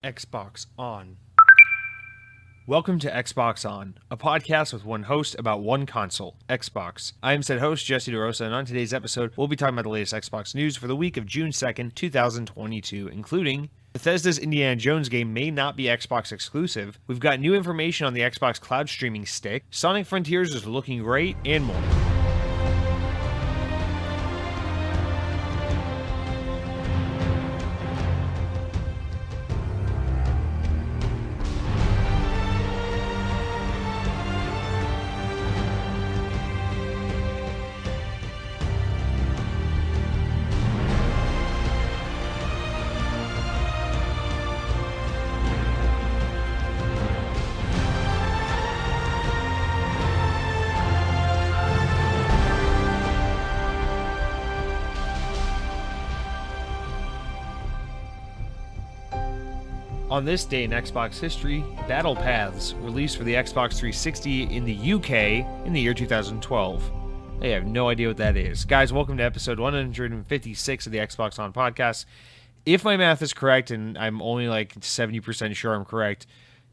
Xbox On. Welcome to Xbox On, a podcast with one host about one console, Xbox. I am said host, Jesse DeRosa, and on today's episode, we'll be talking about the latest Xbox news for the week of June 2nd, 2022, including Bethesda's Indiana Jones game may not be Xbox exclusive, we've got new information on the Xbox Cloud Streaming Stick, Sonic Frontiers is looking great, and more. On this day in Xbox history, Battle Paths, released for the Xbox 360 in the UK in the year 2012. I have no idea what that is. Guys, welcome to episode 156 of the Xbox On podcast. If my math is correct, and I'm only like 70% sure I'm correct,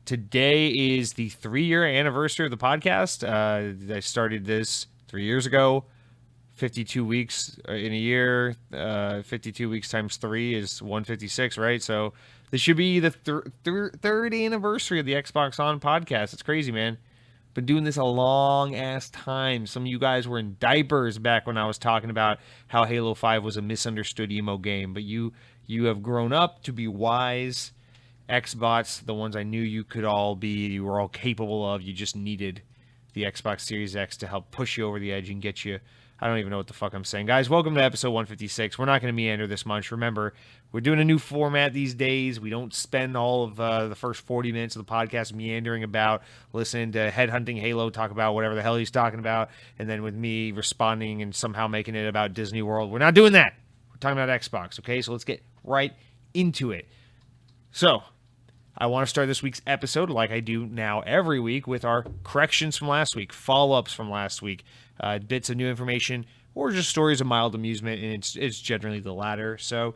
today is the 3-year anniversary of the podcast. I started this 3 years ago. 52 weeks in a year, 52 weeks times 3 is 156, right? So this should be the third anniversary of the Xbox On podcast. It's crazy, man. Been doing this a long-ass time. Some of you guys were in diapers back when I was talking about how Halo 5 was a misunderstood emo game. But you have grown up to be wise Xbots, the ones I knew you could all be, you were all capable of. You just needed the Xbox Series X to help push you over the edge and get you. I don't even know what the fuck I'm saying. Guys, welcome to episode 156. We're not going to meander this much. Remember, we're doing a new format these days. We don't spend all of the first 40 minutes of the podcast meandering about, listening to Headhunting Halo talk about whatever the hell he's talking about, and then with me responding and somehow making it about Disney World. We're not doing that. We're talking about Xbox, okay? So let's get right into it. So, I want to start this week's episode, like I do now every week, with our corrections from last week, follow-ups from last week, bits of new information, or just stories of mild amusement, and it's generally the latter. So,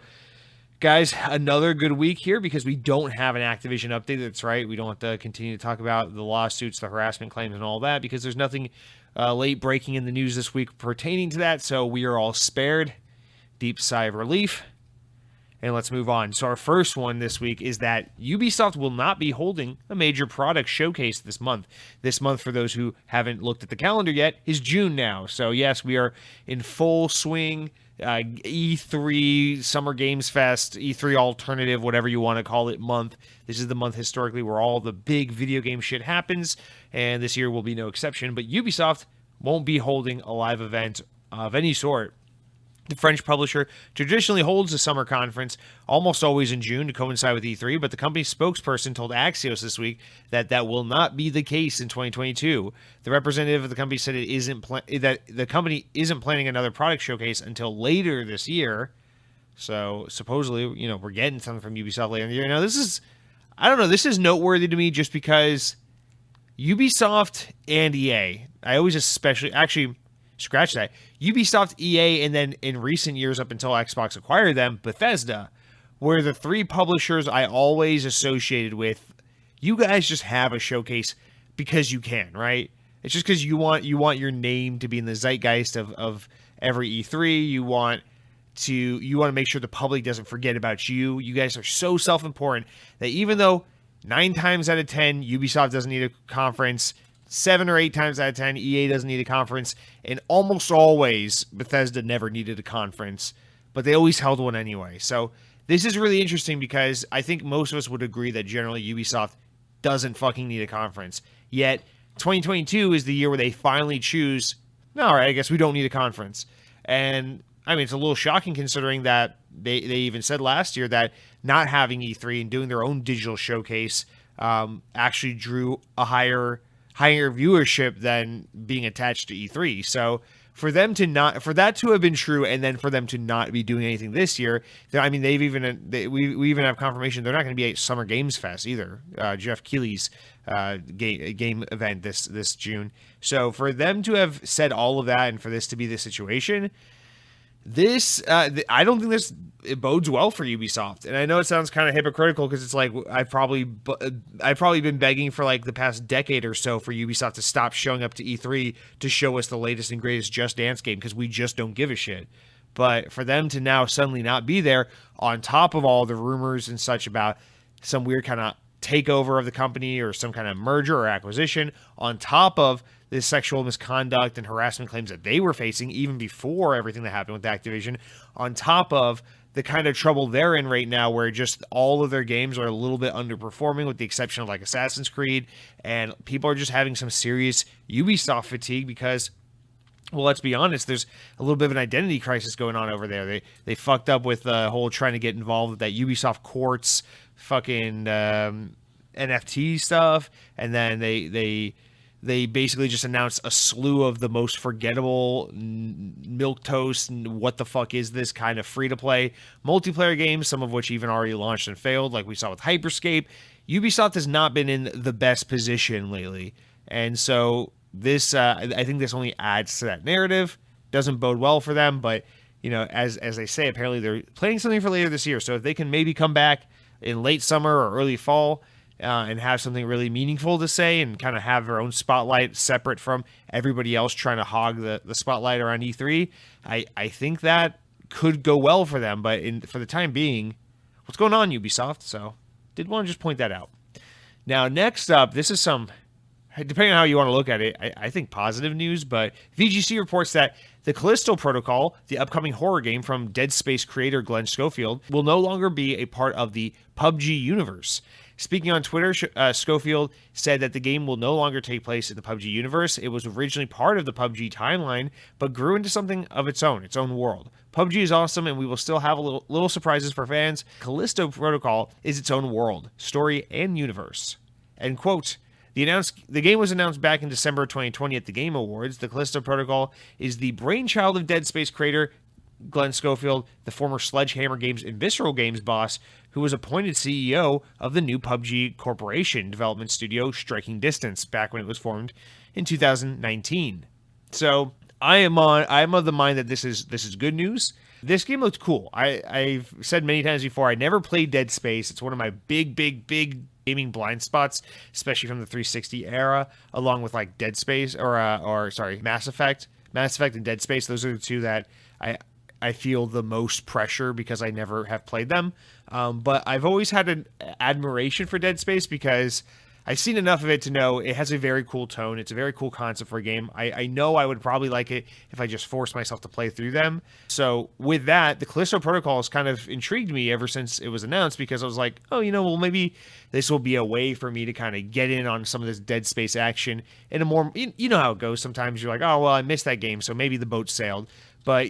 guys, another good week here because we don't have an Activision update. That's right. We don't have to continue to talk about the lawsuits, the harassment claims, and all that because there's nothing late breaking in the news this week pertaining to that. So we are all spared. Deep sigh of relief. And let's move on. So our first one this week is that Ubisoft will not be holding a major product showcase this month. This month, for those who haven't looked at the calendar yet, is June now. So yes, we are in full swing. E3, Summer Games Fest, E3 alternative, whatever you want to call it, month. This is the month historically where all the big video game shit happens, and this year will be no exception. But Ubisoft won't be holding a live event of any sort. The French publisher traditionally holds a summer conference almost always in June to coincide with E3, but the company's spokesperson told Axios this week that that will not be the case in 2022. The representative of the company said that the company isn't planning another product showcase until later this year. So supposedly, we're getting something from Ubisoft later in the year. Now this is noteworthy to me just because Ubisoft and EA, scratch that. Ubisoft, EA, and then in recent years up until Xbox acquired them, Bethesda, were the three publishers I always associated with. You guys just have a showcase because you can, right? It's just because you want your name to be in the zeitgeist of every E3. You want to make sure the public doesn't forget about you. You guys are so self-important that even though 9 times out of 10 Ubisoft doesn't need a conference, 7 or 8 times out of 10, EA doesn't need a conference, and almost always Bethesda never needed a conference, but they always held one anyway. So this is really interesting because I think most of us would agree that generally Ubisoft doesn't fucking need a conference. Yet 2022 is the year where they finally choose, all right, I guess we don't need a conference. And I mean, it's a little shocking considering that they even said last year that not having E3 and doing their own digital showcase actually drew a higher viewership than being attached to E3. So for that to have been true, and then for them to not be doing anything this year, I mean, we even have confirmation they're not going to be at Summer Games Fest either. Jeff Keighley's game event this June. So for them to have said all of that and for this to be the situation, This, I don't think it bodes well for Ubisoft, and I know it sounds kind of hypocritical because it's like I've probably been begging for like the past decade or so for Ubisoft to stop showing up to E3 to show us the latest and greatest Just Dance game because we just don't give a shit. But for them to now suddenly not be there, on top of all the rumors and such about some weird kind of takeover of the company or some kind of merger or acquisition, on top of this sexual misconduct and harassment claims that they were facing even before everything that happened with Activision, on top of the kind of trouble they're in right now where just all of their games are a little bit underperforming with the exception of like Assassin's Creed, and people are just having some serious Ubisoft fatigue because, well, let's be honest, there's a little bit of an identity crisis going on over there. They fucked up with the whole trying to get involved with that Ubisoft Quartz fucking NFT stuff, and then they basically just announced a slew of the most forgettable milquetoast what the fuck is this kind of free-to-play multiplayer games, some of which even already launched and failed, like we saw with Hyperscape. Ubisoft has not been in the best position lately, and so this, I think this only adds to that narrative. Doesn't bode well for them, but you know, as they say, apparently they're planning something for later this year. So if they can maybe come back in late summer or early fall and have something really meaningful to say and kind of have their own spotlight separate from everybody else trying to hog the spotlight around E3, I think that could go well for them. But for the time being, what's going on, Ubisoft? So did want to just point that out. Now, next up, this is some, depending on how you want to look at it, I think positive news, but VGC reports that the Callisto Protocol, the upcoming horror game from Dead Space creator Glenn Schofield, will no longer be a part of the PUBG universe. Speaking on Twitter, Schofield said that the game will no longer take place in the PUBG universe. It was originally part of the PUBG timeline, but grew into something of its own world. PUBG is awesome, and we will still have a little surprises for fans. Callisto Protocol is its own world, story, and universe. End quote. The game was announced back in December 2020 at the Game Awards. The Callisto Protocol is the brainchild of Dead Space creator Glenn Schofield, the former Sledgehammer Games and Visceral Games boss, who was appointed CEO of the new PUBG Corporation development studio Striking Distance back when it was formed in 2019. So I am of the mind that this is good news. This game looks cool. I've said many times before, I never played Dead Space. It's one of my big gaming blind spots, especially from the 360 era, along with like Dead Space or Mass Effect. Mass Effect and Dead Space, those are the two that I feel the most pressure because I never have played them. But I've always had an admiration for Dead Space because I've seen enough of it to know it has a very cool tone. It's a very cool concept for a game. I know I would probably like it if I just forced myself to play through them. So with that, the Callisto Protocol has kind of intrigued me ever since it was announced because I was like, oh, well, maybe this will be a way for me to kind of get in on some of this Dead Space action in a more, you know how it goes. Sometimes you're like, oh, well, I missed that game, so maybe the boat sailed. But,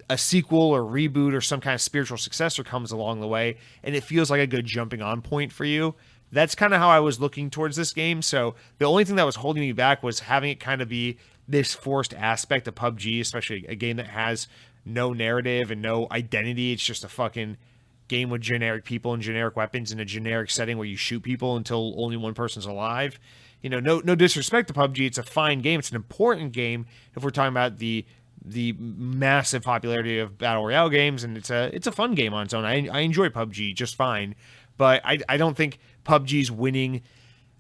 a sequel or reboot or some kind of spiritual successor comes along the way, and it feels like a good jumping on point for you. That's kind of how I was looking towards this game. So the only thing that was holding me back was having it kind of be this forced aspect of PUBG, especially a game that has no narrative and no identity. It's just a fucking game with generic people and generic weapons in a generic setting where you shoot people until only one person's alive. No disrespect to PUBG. It's a fine game. It's an important game if we're talking about the massive popularity of battle royale games, and it's a fun game on its own. I enjoy PUBG just fine, but I don't think PUBG's winning.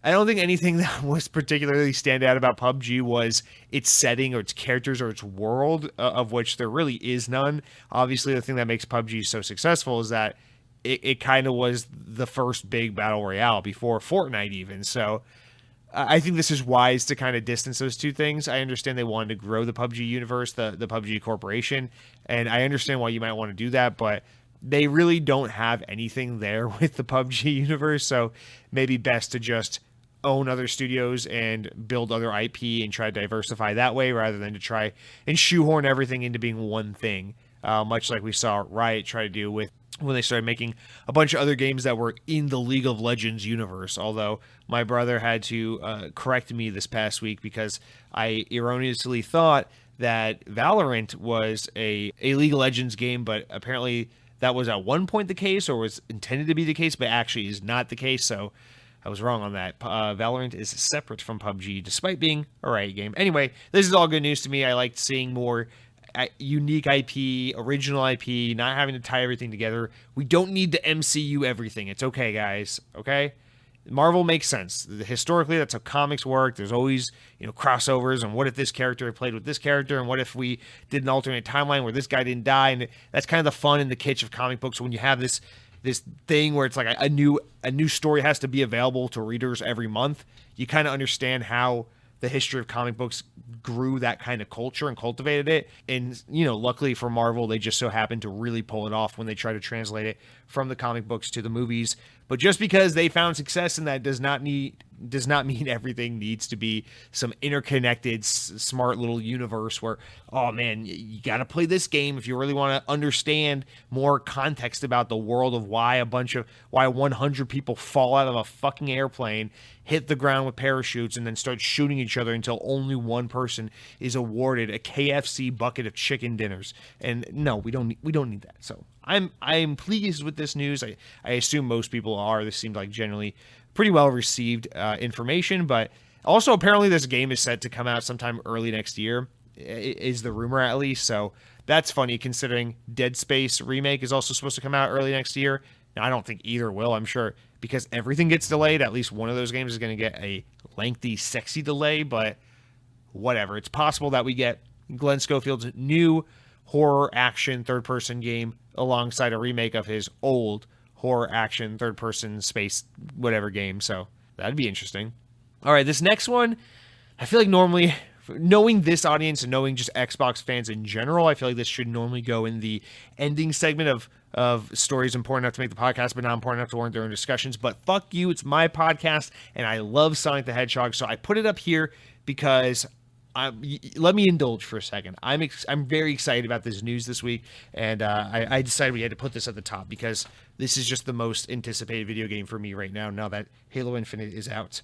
I don't think anything that was particularly stand out about PUBG was its setting or its characters or its world, of which there really is none. Obviously, the thing that makes PUBG so successful is that it kind of was the first big battle royale before Fortnite even. So I think this is wise to kind of distance those two things. I understand they wanted to grow the PUBG universe, the PUBG Corporation, and I understand why you might want to do that, but they really don't have anything there with the PUBG universe, so maybe best to just own other studios and build other IP and try to diversify that way rather than to try and shoehorn everything into being one thing, much like we saw Riot try to do with when they started making a bunch of other games that were in the League of Legends universe. Although my brother had to correct me this past week because I erroneously thought that Valorant was a League of Legends game, but apparently that was at one point the case or was intended to be the case, but actually is not the case. So I was wrong on that. Valorant is separate from PUBG, despite being a Riot game. Anyway, this is all good news to me. I liked seeing more unique IP, original IP, not having to tie everything together. We don't need to MCU everything. It's okay, guys. Okay? Marvel makes sense. Historically, that's how comics work. There's always, crossovers, and what if this character played with this character, and what if we did an alternate timeline where this guy didn't die? And that's kind of the fun and the kitsch of comic books when you have this thing where it's like a new story has to be available to readers every month. You kind of understand how the history of comic books grew that kind of culture and cultivated it. And, luckily for Marvel, they just so happened to really pull it off when they try to translate it from the comic books to the movies. But just because they found success in that does not mean everything needs to be some interconnected, smart little universe where, oh man, you got to play this game if you really want to understand more context about the world of why 100 people fall out of a fucking airplane, hit the ground with parachutes, and then start shooting each other until only one person is awarded a KFC bucket of chicken dinners. And no, we don't need that. So I'm pleased with this news. I assume most people are. This seemed like generally pretty well received information, but also apparently this game is set to come out sometime early next year, is the rumor at least. So that's funny considering Dead Space remake is also supposed to come out early next year. Now, I don't think either will. I'm sure because everything gets delayed, at least one of those games is going to get a lengthy, sexy delay, but whatever. It's possible that we get Glenn Schofield's new horror action third-person game alongside a remake of his old horror action third-person space whatever game. So that'd be interesting. All right, this next one, I feel like normally, knowing this audience and knowing just Xbox fans in general, I feel like this should normally go in the ending segment of stories important enough to make the podcast, but not important enough to warrant their own discussions. But fuck you, it's my podcast, and I love Sonic the Hedgehog, so I put it up here because let me indulge for a second. I'm very excited about this news this week, and I decided we had to put this at the top because this is just the most anticipated video game for me right now that Halo Infinite is out.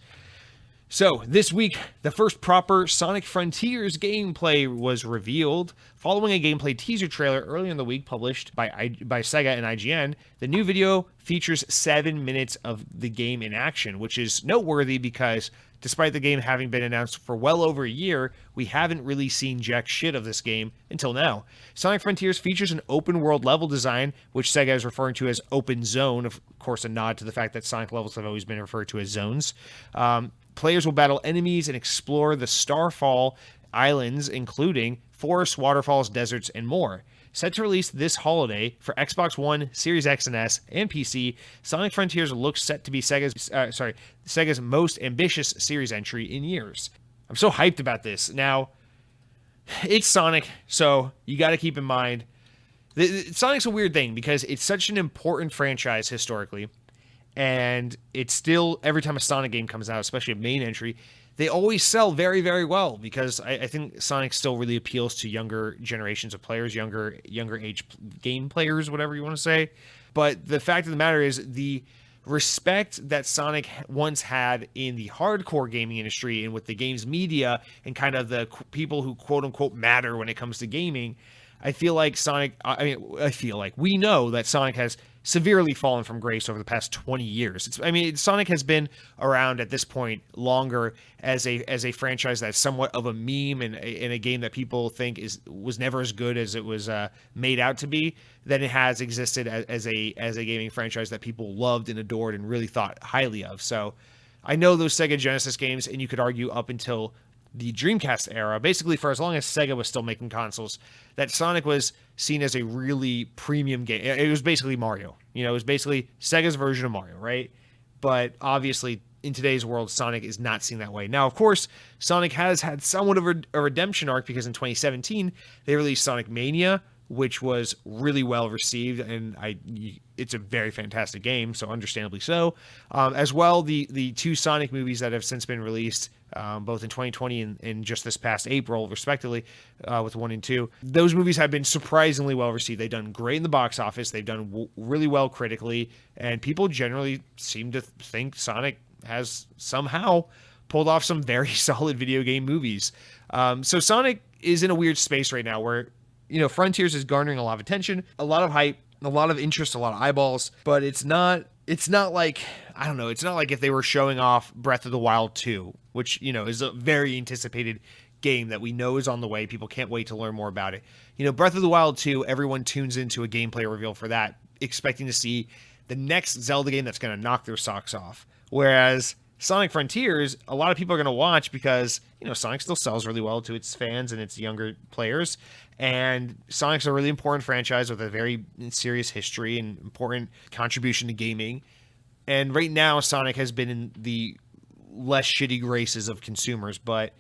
So, this week, the first proper Sonic Frontiers gameplay was revealed. Following a gameplay teaser trailer earlier in the week published by Sega and IGN, the new video features 7 minutes of the game in action, which is noteworthy because despite the game having been announced for well over a year, we haven't really seen jack shit of this game until now. Sonic Frontiers features an open-world level design, which Sega is referring to as Open Zone, of course a nod to the fact that Sonic levels have always been referred to as zones. Players will battle enemies and explore the Starfall Islands, including forests, waterfalls, deserts, and more. Set to release this holiday for Xbox One, Series X and S, and PC, Sonic Frontiers looks set to be Sega's most ambitious series entry in years. I'm so hyped about this. Now, it's Sonic, so you got to keep in mind, Sonic's a weird thing because it's such an important franchise historically, and it's still, every time a Sonic game comes out, especially a main entry, they always sell very, very well because I think Sonic still really appeals to younger generations of players, younger age game players, whatever you want to say. But the fact of the matter is the respect that Sonic once had in the hardcore gaming industry and with the games media and kind of the people who quote unquote matter when it comes to gaming, I feel like we know that Sonic has severely fallen from grace over the past 20 years. Sonic has been around at this point longer as a franchise that's somewhat of a meme and in a game that people think was never as good as it was made out to be, than it has existed as a gaming franchise that people loved and adored and really thought highly of. So I know those Sega Genesis games, and you could argue up until the Dreamcast era, basically for as long as Sega was still making consoles, that Sonic was seen as a really premium game. It was basically Mario. It was basically Sega's version of Mario, right? But obviously, in today's world, Sonic is not seen that way. Now, of course, Sonic has had somewhat of a redemption arc because in 2017, they released Sonic Mania, which was really well received, and it's a very fantastic game, so understandably so. As well, the two Sonic movies that have since been released, both in 2020 and just this past April, respectively, with 1 and 2. Those movies have been surprisingly well received. They've done great in the box office. They've done really well critically, and people generally seem to think Sonic has somehow pulled off some very solid video game movies. So Sonic is in a weird space right now where, Frontiers is garnering a lot of attention, a lot of hype, a lot of interest, a lot of eyeballs, but it's not like, I don't know, it's not like if they were showing off Breath of the Wild 2, which, is a very anticipated game that we know is on the way. People can't wait to learn more about it. You know, Breath of the Wild 2, everyone tunes into a gameplay reveal for that, expecting to see the next Zelda game that's going to knock their socks off. Whereas Sonic Frontiers, a lot of people are going to watch because, you know, Sonic still sells really well to its fans and its younger players. And Sonic's a really important franchise with a very serious history and important contribution to gaming. And right now, Sonic has been in the less shitty graces of consumers. But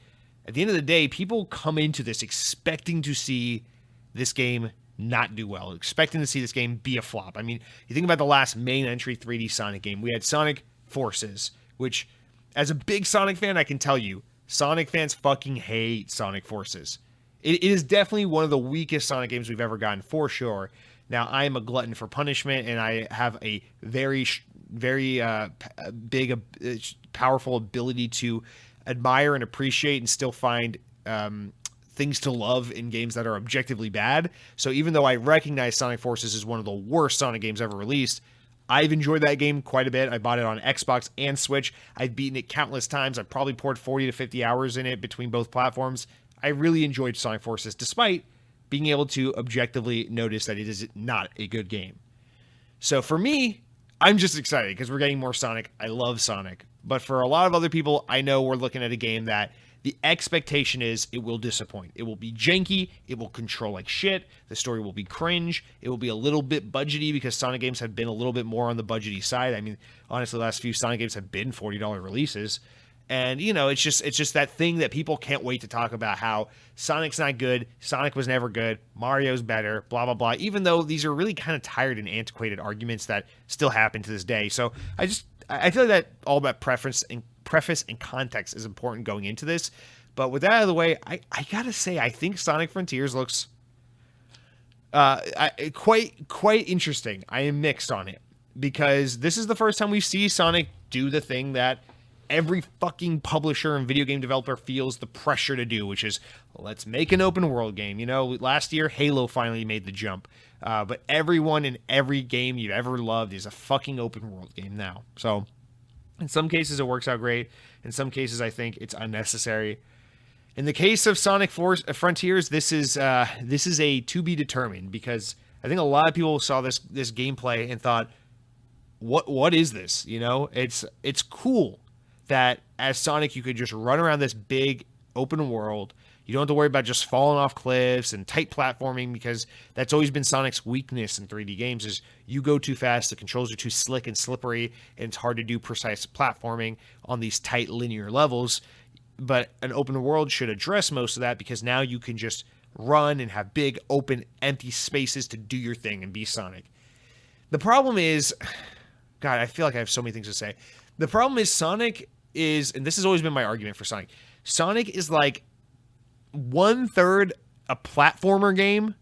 at the end of the day, people come into this expecting to see this game not do well, expecting to see this game be a flop. I mean, you think about the last main entry 3D Sonic game. We had Sonic Forces, which, as a big Sonic fan, I can tell you, Sonic fans fucking hate Sonic Forces. It is definitely one of the weakest Sonic games we've ever gotten, for sure. Now, I am a glutton for punishment, and I have a very big, powerful ability to admire and appreciate and still find things to love in games that are objectively bad. So even though I recognize Sonic Forces is one of the worst Sonic games ever released, I've enjoyed that game quite a bit. I bought it on Xbox and Switch. I've beaten it countless times. I've probably poured 40 to 50 hours in it between both platforms. I really enjoyed Sonic Forces, despite being able to objectively notice that it is not a good game. So for me, I'm just excited because we're getting more Sonic. I love Sonic. But for a lot of other people, I know we're looking at a game that the expectation is it will disappoint. It will be janky. It will control like shit. The story will be cringe. It will be a little bit budgety because Sonic games have been a little bit more on the budgety side. I mean, honestly, the last few Sonic games have been $40 releases. And, you know, it's just that thing that people can't wait to talk about, how Sonic's not good, Sonic was never good, Mario's better, blah, blah, blah, even though these are really kind of tired and antiquated arguments that still happen to this day. So I feel like that all about preface and context is important going into this. But with that out of the way, I gotta say, I think Sonic Frontiers looks quite interesting. I am mixed on it because this is the first time we see Sonic do the thing that every fucking publisher and video game developer feels the pressure to do, which is, let's make an open world game. You know, last year, Halo finally made the jump. But everyone in every game you've ever loved is a fucking open world game now. So in some cases, it works out great. In some cases, I think it's unnecessary. In the case of Sonic Frontiers, this is a to be determined, because I think a lot of people saw this gameplay and thought, what is this? You know, it's cool that as Sonic you could just run around this big open world. You don't have to worry about just falling off cliffs and tight platforming, because that's always been Sonic's weakness in 3D games, is you go too fast, the controls are too slick and slippery, and it's hard to do precise platforming on these tight linear levels. But an open world should address most of that, because now you can just run and have big open empty spaces to do your thing and be Sonic. The problem is, God, I feel like I have so many things to say. The problem is Sonic is, and this has always been my argument for Sonic, Sonic is like 1/3 a platformer game.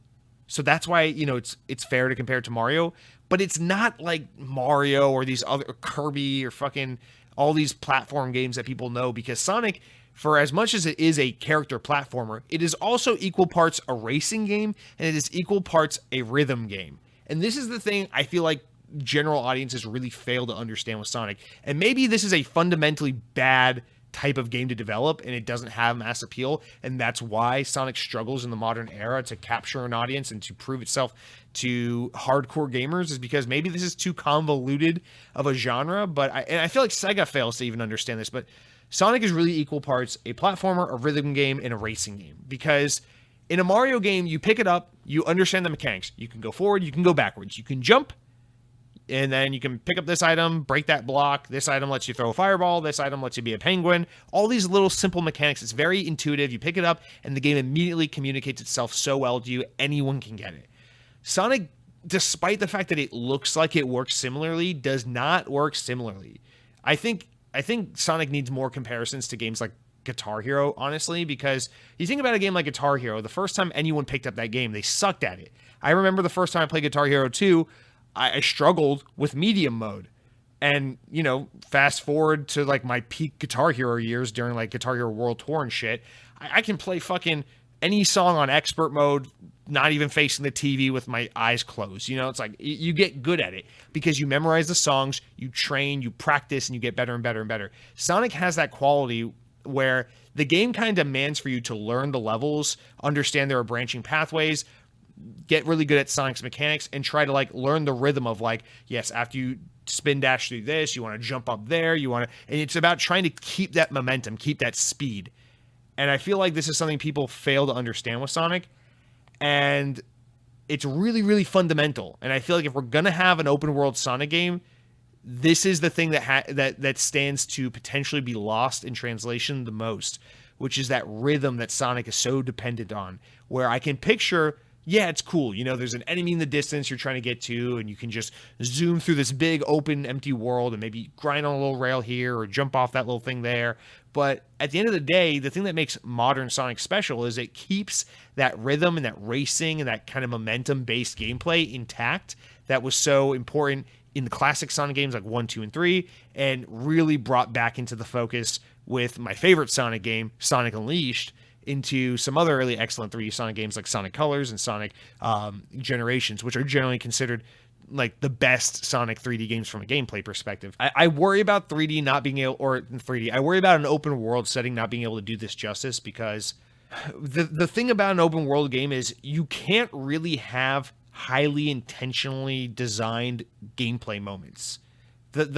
So that's why, you know, it's fair to compare it to Mario, but it's not like Mario or these other, or Kirby or fucking all these platform games that people know, because Sonic, for as much as it is a character platformer, it is also equal parts a racing game, and it is equal parts a rhythm game. And this is the thing I feel like general audiences really fail to understand with Sonic. And maybe this is a fundamentally bad type of game to develop, and it doesn't have mass appeal, and that's why Sonic struggles in the modern era to capture an audience and to prove itself to hardcore gamers, is because maybe this is too convoluted of a genre. But I feel like Sega fails to even understand this, but Sonic is really equal parts a platformer, a rhythm game, and a racing game. Because in a Mario game, you pick it up, you understand the mechanics. You can go forward, you can go backwards, you can jump, and then you can pick up this item, break that block. This item lets you throw a fireball. This item lets you be a penguin. All these little simple mechanics. It's very intuitive. You pick it up, and the game immediately communicates itself so well to you. Anyone can get it. Sonic, despite the fact that it looks like it works similarly, does not work similarly. I think Sonic needs more comparisons to games like Guitar Hero, honestly, because you think about a game like Guitar Hero, the first time anyone picked up that game, they sucked at it. I remember the first time I played Guitar Hero 2, I struggled with medium mode. And, you know, fast forward to like my peak Guitar Hero years during like Guitar Hero World Tour and shit, I can play fucking any song on expert mode, not even facing the TV with my eyes closed. You know, it's like you get good at it because you memorize the songs, you train, you practice, and you get better and better and better. Sonic has that quality where the game kind of demands for you to learn the levels, understand there are branching pathways, get really good at Sonic's mechanics, and try to like learn the rhythm of like, yes, after you spin dash through this, you want to jump up there, and it's about trying to keep that momentum, keep that speed. And I feel like this is something people fail to understand with Sonic, and it's really, really fundamental. And I feel like if we're gonna have an open world Sonic game, this is the thing that stands to potentially be lost in translation the most, which is that rhythm that Sonic is so dependent on, where I can picture, yeah, it's cool. There's an enemy in the distance you're trying to get to, and you can just zoom through this big, open, empty world and maybe grind on a little rail here or jump off that little thing there. But at the end of the day, the thing that makes modern Sonic special is it keeps that rhythm and that racing and that kind of momentum-based gameplay intact that was so important in the classic Sonic games like 1, 2, and 3, and really brought back into the focus with my favorite Sonic game, Sonic Unleashed, into some other really excellent 3D Sonic games like Sonic Colors and Sonic Generations, which are generally considered like the best Sonic 3D games from a gameplay perspective. I worry about 3D not being able, or 3D, I worry about an open world setting not being able to do this justice, because the thing about an open world game is you can't really have highly intentionally designed gameplay moments. There's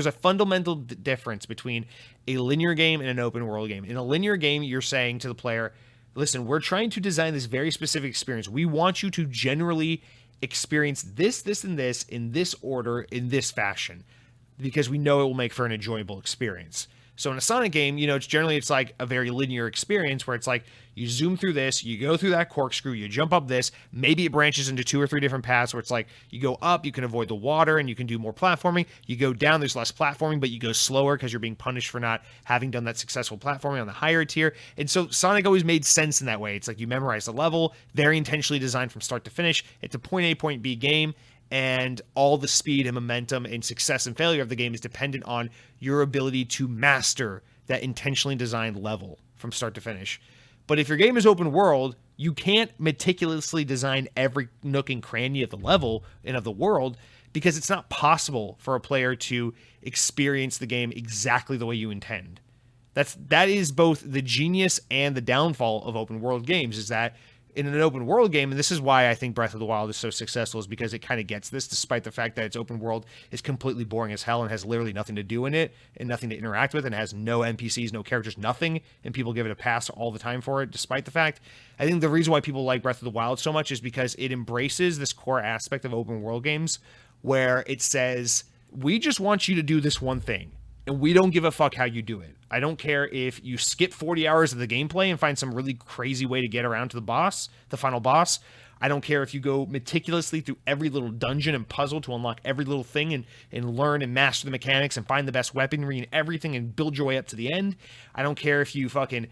a fundamental difference between a linear game and an open world game. In a linear game, you're saying to the player, listen, we're trying to design this very specific experience. We want you to generally experience this, this, and this in this order, in this fashion, because we know it will make for an enjoyable experience. So in a Sonic game, it's like a very linear experience where it's like you zoom through this, you go through that corkscrew, you jump up this, maybe it branches into 2 or 3 different paths where it's like you go up, you can avoid the water and you can do more platforming. You go down, there's less platforming, but you go slower because you're being punished for not having done that successful platforming on the higher tier. And so Sonic always made sense in that way. It's like you memorize the level, very intentionally designed from start to finish. It's a point A, point B game. And all the speed and momentum and success and failure of the game is dependent on your ability to master that intentionally designed level from start to finish. But if your game is open world, you can't meticulously design every nook and cranny of the level and of the world, because it's not possible for a player to experience the game exactly the way you intend. That is both the genius and the downfall of open world games, is that in an open world game, and this is why I think Breath of the Wild is so successful, is because it kind of gets this, despite the fact that its open world is completely boring as hell and has literally nothing to do in it and nothing to interact with and has no NPCs, no characters, nothing, and people give it a pass all the time for it, despite the fact. I think the reason why people like Breath of the Wild so much is because it embraces this core aspect of open world games where it says, we just want you to do this one thing, and we don't give a fuck how you do it. I don't care if you skip 40 hours of the gameplay and find some really crazy way to get around to the final boss. I don't care if you go meticulously through every little dungeon and puzzle to unlock every little thing and learn and master the mechanics and find the best weaponry and everything and build your way up to the end. I don't care if you fucking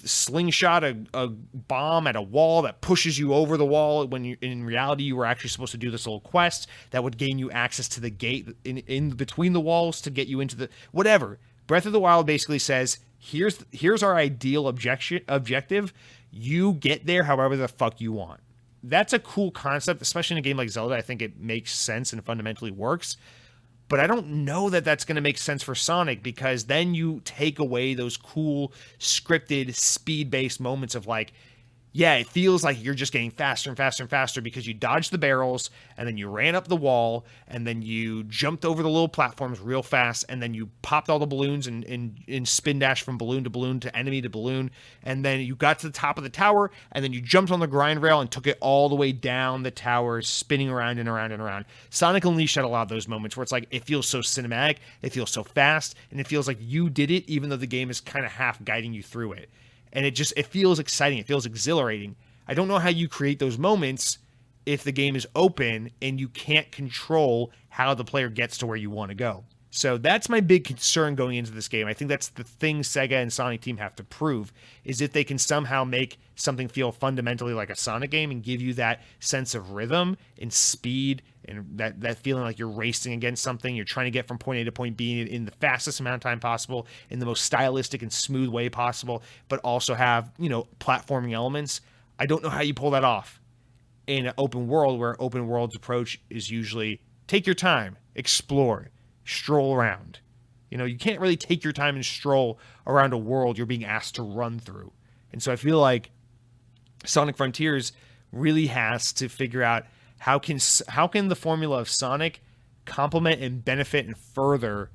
slingshot a bomb at a wall that pushes you over the wall when in reality you were actually supposed to do this little quest that would gain you access to the gate in between the walls to get you into the whatever. Breath of the Wild basically says, here's our ideal objective. You get there however the fuck you want. That's a cool concept, especially in a game like Zelda. I think it makes sense and fundamentally works. But I don't know that that's going to make sense for Sonic, because then you take away those cool, scripted, speed-based moments of like, yeah, it feels like you're just getting faster and faster and faster because you dodged the barrels, and then you ran up the wall, and then you jumped over the little platforms real fast, and then you popped all the balloons and spin dash from balloon to enemy to balloon, and then you got to the top of the tower, and then you jumped on the grind rail and took it all the way down the tower, spinning around and around and around. Sonic Unleashed had a lot of those moments where it's like, it feels so cinematic, it feels so fast, and it feels like you did it even though the game is kind of half guiding you through it. And it feels exciting. It feels exhilarating. I don't know how you create those moments if the game is open and you can't control how the player gets to where you want to go. So that's my big concern going into this game. I think that's the thing Sega and Sonic Team have to prove, is if they can somehow make something feel fundamentally like a Sonic game and give you that sense of rhythm and speed and that feeling like you're racing against something. You're trying to get from point A to point B in the fastest amount of time possible, in the most stylistic and smooth way possible, but also have, platforming elements. I don't know how you pull that off in an open world, where open world's approach is usually take your time, explore, stroll around. You know, you can't really take your time and stroll around a world you're being asked to run through. And so I feel like Sonic Frontiers really has to figure out how can the formula of Sonic complement and benefit and further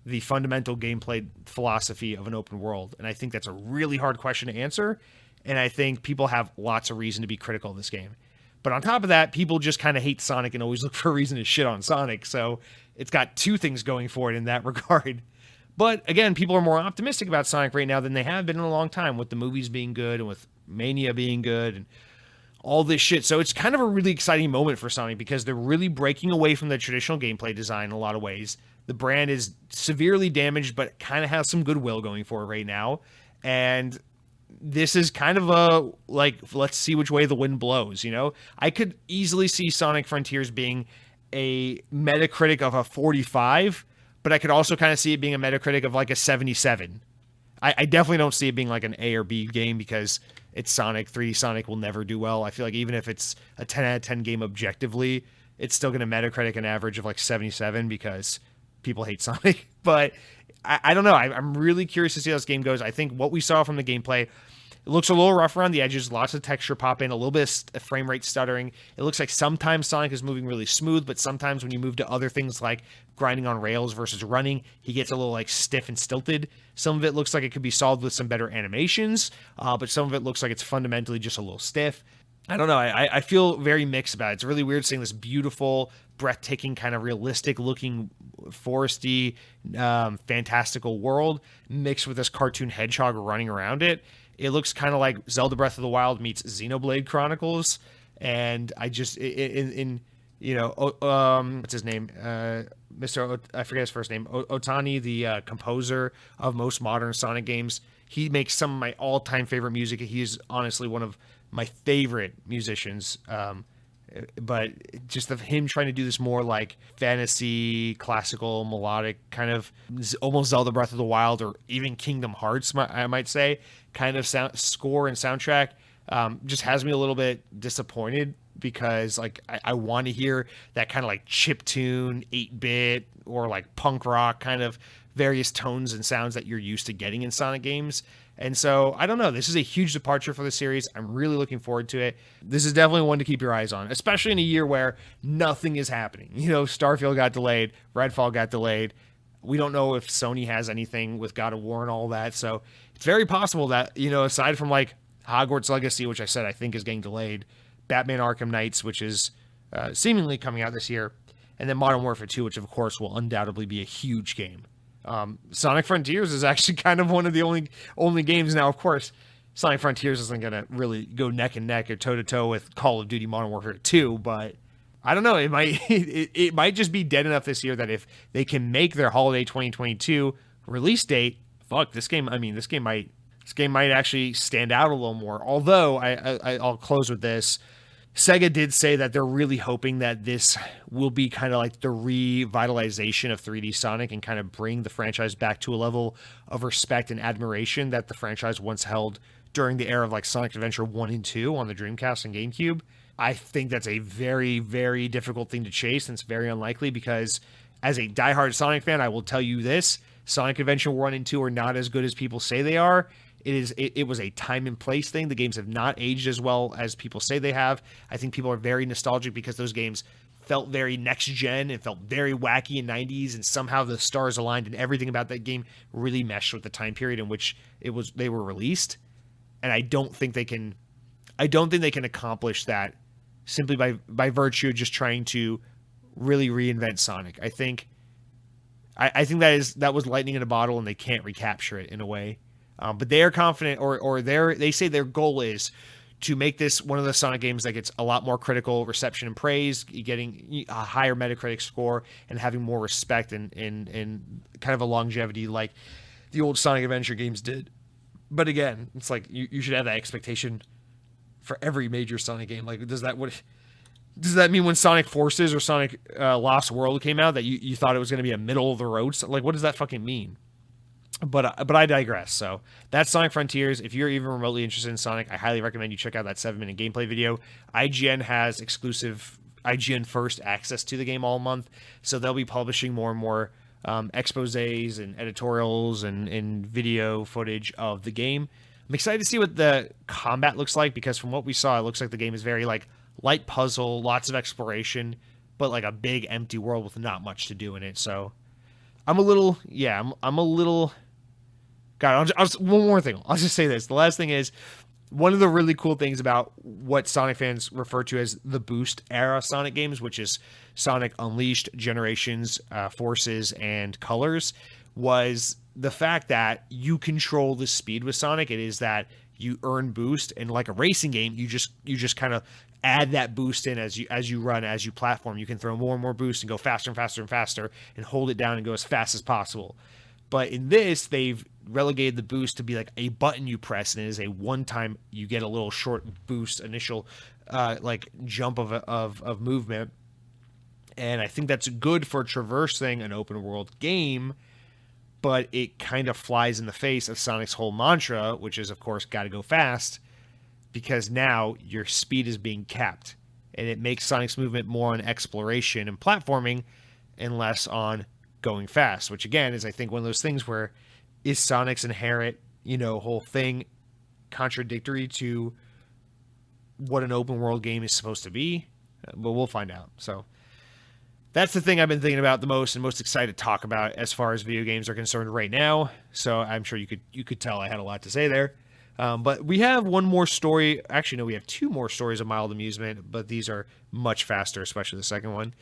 the fundamental gameplay philosophy of an open world. And I think that's a really hard question to answer. And I think people have lots of reason to be critical of this game. But on top of that, people just kind of hate Sonic and always look for a reason to shit on Sonic. So it's got two things going for it in that regard. But again, people are more optimistic about Sonic right now than they have been in a long time, with the movies being good and with Mania being good and all this shit. So it's kind of a really exciting moment for Sonic because they're really breaking away from the traditional gameplay design in a lot of ways. The brand is severely damaged, but kind of has some goodwill going for it right now. And this is kind of a, like, let's see which way the wind blows, you know? I could easily see Sonic Frontiers being a Metacritic of a 45, but I could also kind of see it being a Metacritic of like a 77. I definitely don't see it being like an A or B game because it's Sonic. 3D Sonic will never do well. I feel like even if it's a 10 out of 10 game objectively, it's still going to Metacritic an average of like 77 because people hate Sonic. But I don't know. I'm really curious to see how this game goes. I think what we saw from the gameplay, it looks a little rough around the edges, lots of texture pop in, a little bit of frame rate stuttering. It looks like sometimes Sonic is moving really smooth, but sometimes when you move to other things like grinding on rails versus running, he gets a little like stiff and stilted. Some of it looks like it could be solved with some better animations, but some of it looks like it's fundamentally just a little stiff. I don't know. I feel very mixed about it. It's really weird seeing this beautiful, breathtaking, kind of realistic looking, foresty, fantastical world mixed with this cartoon hedgehog running around it. It looks kind of like Zelda Breath of the Wild meets Xenoblade Chronicles. And I just, what's his name? I forget his first name. Otani, the composer of most modern Sonic games. He makes some of my all-time favorite music. He's honestly one of my favorite musicians. But just of him trying to do this more like fantasy, classical, melodic, kind of almost Zelda Breath of the Wild or even Kingdom Hearts, I might say, kind of score and soundtrack just has me a little bit disappointed because like I want to hear that kind of like chiptune, 8-bit or like punk rock kind of various tones and sounds that you're used to getting in Sonic games. And so, I don't know. This is a huge departure for the series. I'm really looking forward to it. This is definitely one to keep your eyes on, especially in a year where nothing is happening. You know, Starfield got delayed. Redfall got delayed. We don't know if Sony has anything with God of War and all that. So, it's very possible that, you know, aside from like Hogwarts Legacy, which I said I think is getting delayed, Batman Arkham Knights, which is seemingly coming out this year, and then Modern Warfare 2, which of course will undoubtedly be a huge game. Sonic Frontiers is actually kind of one of the only games now. Of course, Sonic Frontiers isn't going to really go neck and neck or toe to toe with Call of Duty Modern Warfare 2, but I don't know. It might it might just be dead enough this year that if they can make their holiday 2022 release date, fuck this game. I mean, this game might actually stand out a little more. Although I'll close with this. Sega did say that they're really hoping that this will be kind of like the revitalization of 3D Sonic and kind of bring the franchise back to a level of respect and admiration that the franchise once held during the era of like Sonic Adventure 1 and 2 on the Dreamcast and GameCube. I think that's a very, very difficult thing to chase, and it's very unlikely because as a diehard Sonic fan, I will tell you this, Sonic Adventure 1 and 2 are not as good as people say they are. It was a time and place thing. The games have not aged as well as people say they have. I think people are very nostalgic because those games felt very next gen and felt very wacky in 90s, and somehow the stars aligned and everything about that game really meshed with the time period in which they were released. And I don't think they can accomplish that simply by virtue of just trying to really reinvent Sonic. I think that was lightning in a bottle and they can't recapture it in a way. But they are confident, or they say their goal is to make this one of the Sonic games that gets a lot more critical reception and praise, getting a higher Metacritic score, and having more respect and kind of a longevity like the old Sonic Adventure games did. But again, it's like you should have that expectation for every major Sonic game. Like, does that mean when Sonic Forces or Sonic Lost World came out that you thought it was going to be a middle of the road? Like, what does that fucking mean? But I digress. So that's Sonic Frontiers. If you're even remotely interested in Sonic, I highly recommend you check out that 7-minute gameplay video. IGN has exclusive IGN first access to the game all month, so they'll be publishing more and more exposés and editorials and video footage of the game. I'm excited to see what the combat looks like, because from what we saw, it looks like the game is very like light puzzle, lots of exploration, but like a big empty world with not much to do in it. So I'm a little, I'm a little. God, one more thing. I'll just say this. The last thing is, one of the really cool things about what Sonic fans refer to as the Boost era Sonic games, which is Sonic Unleashed, Generations, Forces, and Colors, was the fact that you control the speed with Sonic. It is that you earn boost, and like a racing game, you just kind of add that boost in as you run, as you platform. You can throw more and more boost and go faster and faster and faster, and hold it down and go as fast as possible. But in this, they've relegated the boost to be like a button you press, and it is a one-time, you get a little short boost, initial like jump of movement. And I think that's good for traversing an open world game, but it kind of flies in the face of Sonic's whole mantra, which is, of course, gotta go fast, because now your speed is being capped, and it makes Sonic's movement more on exploration and platforming and less on going fast, which again is, I think, one of those things where, is Sonic's inherent, whole thing contradictory to what an open world game is supposed to be? But we'll find out. So that's the thing I've been thinking about the most and most excited to talk about as far as video games are concerned right now. So I'm sure you could tell I had a lot to say there. But we have one more story. Actually, no, we have two more stories of mild amusement, but these are much faster, especially the second one.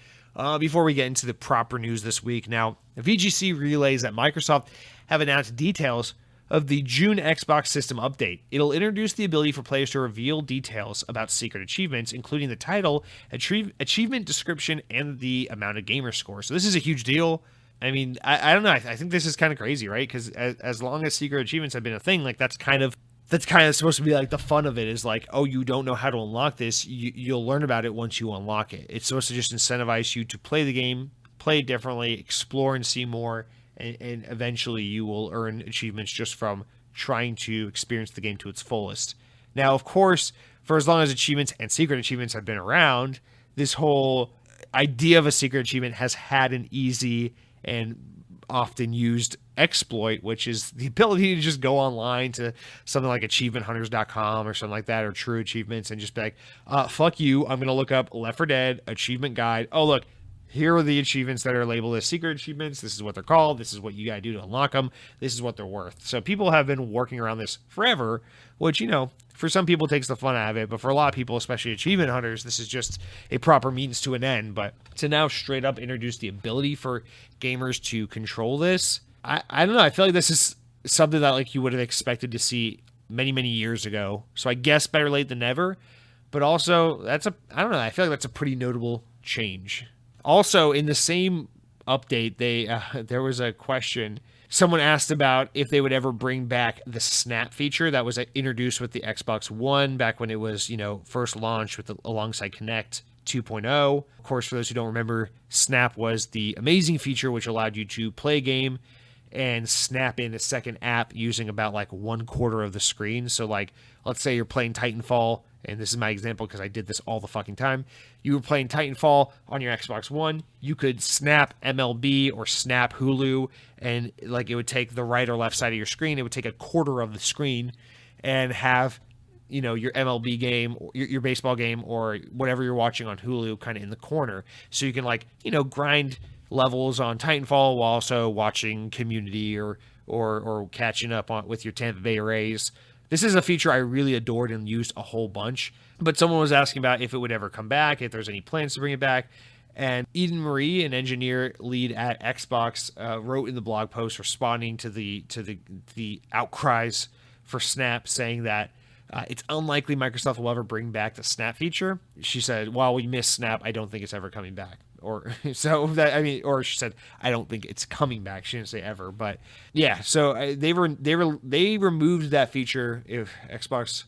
Before we get into the proper news this week, now, VGC relays that Microsoft have announced details of the June Xbox system update. It'll introduce the ability for players to reveal details about secret achievements, including the title, achievement description, and the amount of gamer score. So this is a huge deal. I mean, I don't know. I think this is kind of crazy, right? Because as long as secret achievements have been a thing, like that's kind of supposed to be like the fun of it, is like, oh, you don't know how to unlock this, you'll learn about it once you unlock it. It's supposed to just incentivize you to play the game, play it differently, explore and see more, and eventually you will earn achievements just from trying to experience the game to its fullest. Now, of course, for as long as achievements and secret achievements have been around, this whole idea of a secret achievement has had an easy and often used exploit, which is the ability to just go online to something like achievementhunters.com or something like that, or True Achievements, and just be like, fuck you, I'm going to look up Left 4 Dead achievement guide. Oh, look, here are the achievements that are labeled as secret achievements. This is what they're called. This is what you got to do to unlock them. This is what they're worth. So people have been working around this forever, which, for some people takes the fun out of it. But for a lot of people, especially achievement hunters, this is just a proper means to an end. But to now straight up introduce the ability for gamers to control this, I don't know. I feel like this is something that like you would have expected to see many, many years ago. So I guess better late than never. But also, I don't know. I feel like that's a pretty notable change. Also, in the same update, there was a question. Someone asked about if they would ever bring back the Snap feature that was introduced with the Xbox One back when it was, first launched alongside Kinect 2.0. Of course, for those who don't remember, Snap was the amazing feature which allowed you to play a game and snap in a second app using about like 1/4 of the screen. So like, let's say you're playing Titanfall, and this is my example because I did this all the fucking time. You were playing Titanfall on your Xbox One, you could snap MLB or snap Hulu, and like it would take the right or left side of your screen. It would take 1/4 of the screen and have, your MLB game, your baseball game, or whatever you're watching on Hulu kind of in the corner. So you can like, grind levels on Titanfall while also watching Community or catching up on with your Tampa Bay Rays. This is a feature I really adored and used a whole bunch, but someone was asking about if it would ever come back, if there's any plans to bring it back. And Eden Marie, an engineer lead at Xbox, wrote in the blog post responding to the outcries for Snap, saying that it's unlikely Microsoft will ever bring back the Snap feature. She said, "While we miss Snap, I don't think it's ever coming back." Or so that, I mean, or she said, "I don't think it's coming back." She didn't say ever, but yeah. So they removed that feature. If Xbox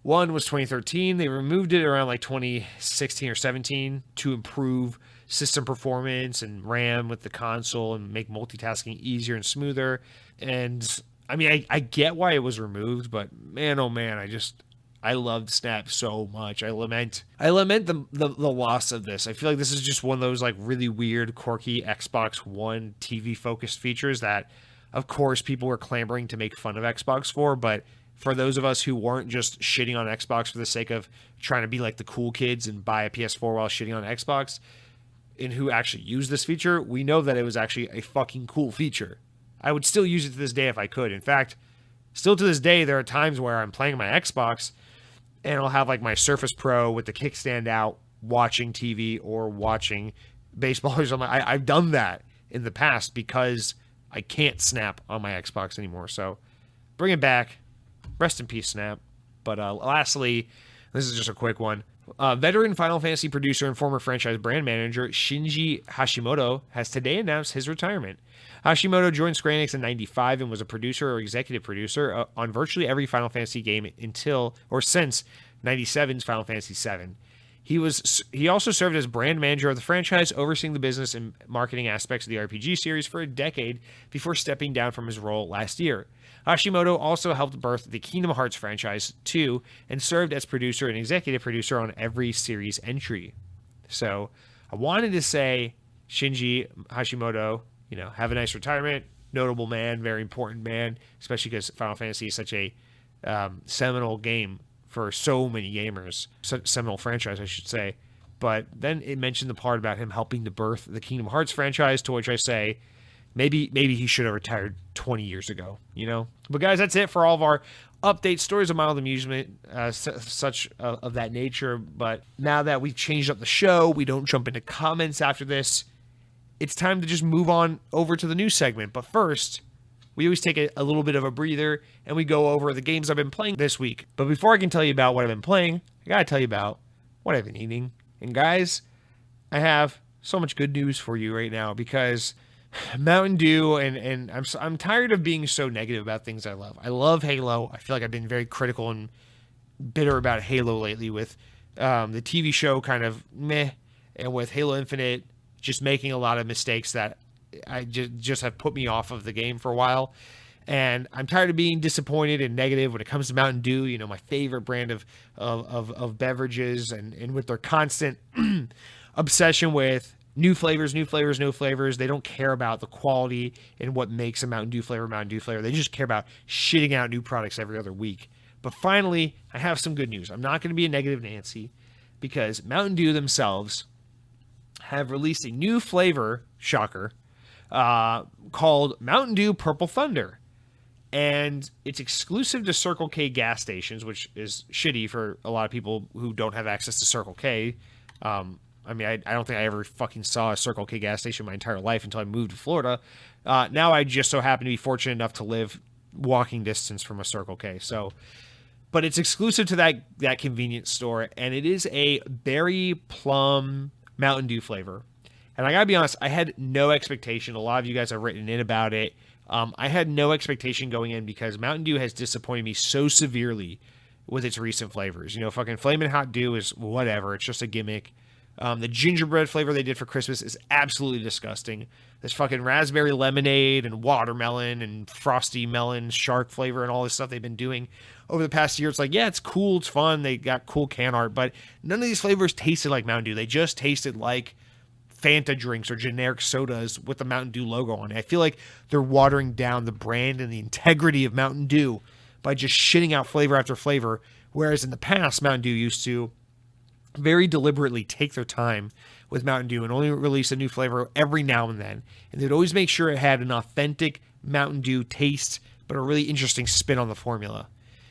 One was 2013, they removed it around like 2016 or 17 to improve system performance and RAM with the console and make multitasking easier and smoother. And I mean, I get why it was removed, but man, oh man, I just I loved Snap so much. I lament the loss of this. I feel like this is just one of those like really weird, quirky Xbox One TV focused features that, of course, people were clamoring to make fun of Xbox for. But for those of us who weren't just shitting on Xbox for the sake of trying to be like the cool kids and buy a PS4 while shitting on Xbox, and who actually used this feature, we know that it was actually a fucking cool feature. I would still use it to this day if I could. In fact, still to this day, there are times where I'm playing my Xbox and I'll have like my Surface Pro with the kickstand out, watching TV or watching baseball or something. I've done that in the past because I can't Snap on my Xbox anymore. So bring it back. Rest in peace, Snap. But lastly, this is just a quick one. Veteran Final Fantasy producer and former franchise brand manager Shinji Hashimoto has today announced his retirement. Hashimoto joined Square Enix in '95 and was a producer or executive producer on virtually every Final Fantasy game since '97's Final Fantasy VII. He also served as brand manager of the franchise, overseeing the business and marketing aspects of the RPG series for a decade before stepping down from his role last year. Hashimoto also helped birth the Kingdom Hearts franchise too, and served as producer and executive producer on every series entry. So I wanted to say, Shinji Hashimoto, have a nice retirement, notable man, very important man, especially because Final Fantasy is such a seminal game for so many gamers, seminal franchise, I should say. But then it mentioned the part about him helping to birth the Kingdom Hearts franchise, to which I say, maybe he should have retired 20 years ago, But guys, that's it for all of our updates, stories of mild amusement, such of that nature. But now that we've changed up the show, we don't jump into comments after this. It's time to just move on over to the news segment. But first, we always take a little bit of a breather and we go over the games I've been playing this week. But before I can tell you about what I've been playing, I gotta tell you about what I've been eating. And guys, I have so much good news for you right now because Mountain Dew and I'm tired of being so negative about things I love. I love Halo. I feel like I've been very critical and bitter about Halo lately with the TV show kind of meh, and with Halo Infinite just making a lot of mistakes that I just have put me off of the game for a while. And I'm tired of being disappointed and negative when it comes to Mountain Dew, my favorite brand of beverages, and with their constant obsession with new flavors. They don't care about the quality and what makes a Mountain Dew flavor. They just care about shitting out new products every other week. But finally, I have some good news. I'm not going to be a negative Nancy because Mountain Dew themselves have released a new flavor, shocker, called Mountain Dew Purple Thunder. And it's exclusive to Circle K gas stations, which is shitty for a lot of people who don't have access to Circle K. I don't think I ever fucking saw a Circle K gas station my entire life until I moved to Florida. Now I just so happen to be fortunate enough to live walking distance from a Circle K. But it's exclusive to that convenience store, and it is a berry plum Mountain Dew flavor. And I gotta be honest, I had no expectation. A lot of you guys have written in about it. I had no expectation going in because Mountain Dew has disappointed me so severely with its recent flavors. Fucking Flamin' Hot Dew is whatever. It's just a gimmick. The gingerbread flavor they did for Christmas is absolutely disgusting. This fucking raspberry lemonade and watermelon and frosty melon shark flavor and all this stuff they've been doing over the past year. It's like, yeah, it's cool. It's fun. They got cool can art, but none of these flavors tasted like Mountain Dew. They just tasted like Fanta drinks or generic sodas with the Mountain Dew logo on it. I feel like they're watering down the brand and the integrity of Mountain Dew by just shitting out flavor after flavor. Whereas in the past, Mountain Dew used to very deliberately take their time with Mountain Dew and only release a new flavor every now and then. And they'd always make sure it had an authentic Mountain Dew taste, but a really interesting spin on the formula.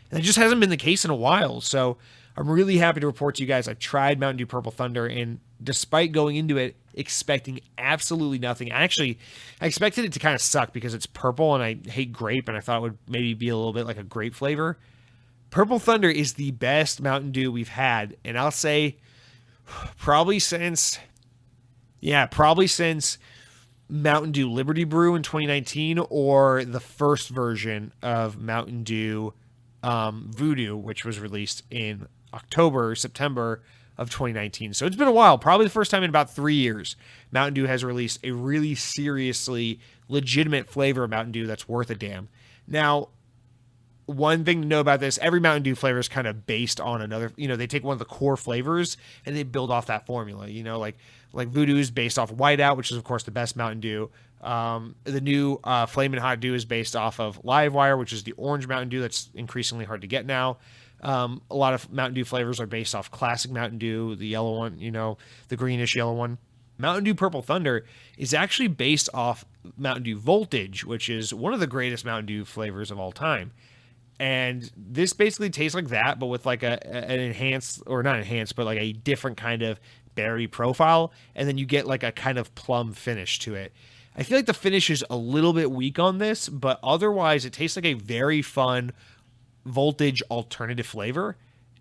And it just hasn't been the case in a while. So I'm really happy to report to you guys I've tried Mountain Dew Purple Thunder, and despite going into it expecting absolutely nothing, I expected it to kind of suck because it's purple and I hate grape, and I thought it would maybe be a little bit like a grape flavor. Purple Thunder is the best Mountain Dew we've had, and I'll say probably since Mountain Dew Liberty Brew in 2019, or the first version of Mountain Dew Voodoo, which was released in September of 2019. So it's been a while, probably the first time in about 3 years Mountain Dew has released a really seriously legitimate flavor of Mountain Dew that's worth a damn. Now, one thing to know about this, every Mountain Dew flavor is kind of based on another, they take one of the core flavors and they build off that formula, like Voodoo is based off Whiteout, which is of course the best Mountain Dew. The new Flamin' Hot Dew is based off of Livewire, which is the orange Mountain Dew that's increasingly hard to get now. A lot of Mountain Dew flavors are based off classic Mountain Dew, the yellow one, the greenish yellow one. Mountain Dew Purple Thunder is actually based off Mountain Dew Voltage, which is one of the greatest Mountain Dew flavors of all time. And this basically tastes like that, but with like an enhanced, or not enhanced, but like a different kind of berry profile. And then you get like a kind of plum finish to it. I feel like the finish is a little bit weak on this, but otherwise it tastes like a very fun Voltage alternative flavor.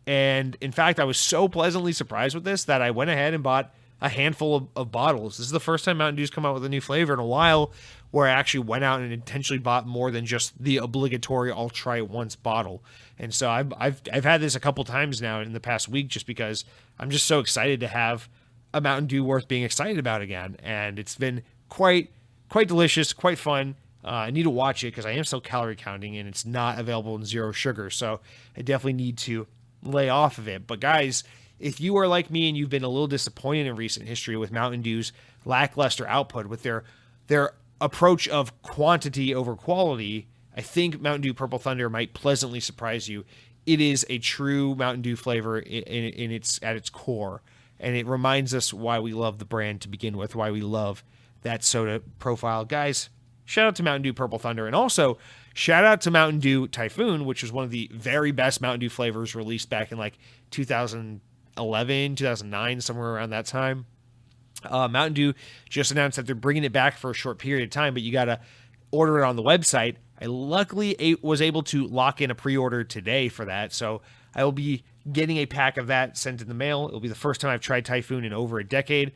And in fact, I was so pleasantly surprised with this that I went ahead and bought a handful of bottles. This is the first time Mountain Dew's come out with a new flavor in a while where I actually went out and intentionally bought more than just the obligatory I'll try it once bottle. And so I've had this a couple times now in the past week just because I'm just so excited to have a Mountain Dew worth being excited about again. And it's been quite delicious, quite fun. I need to watch it because I am still calorie counting and it's not available in zero sugar. So I definitely need to lay off of it. But guys, if you are like me and you've been a little disappointed in recent history with Mountain Dew's lackluster output, with their approach of quantity over quality, I think Mountain Dew Purple Thunder might pleasantly surprise you. It is a true Mountain Dew flavor in its at its core, and it reminds us why we love the brand to begin with, why we love that soda profile. Guys, shout out to Mountain Dew Purple Thunder, and also shout out to Mountain Dew Typhoon, which was one of the very best Mountain Dew flavors released back in like 2011, 2009, somewhere around that time. Mountain Dew just announced that they're bringing it back for a short period of time, but you got to order it on the website. I luckily was able to lock in a pre-order today for that, so I will be getting a pack of that sent in the mail. It'll be the first time I've tried Typhoon in over a decade.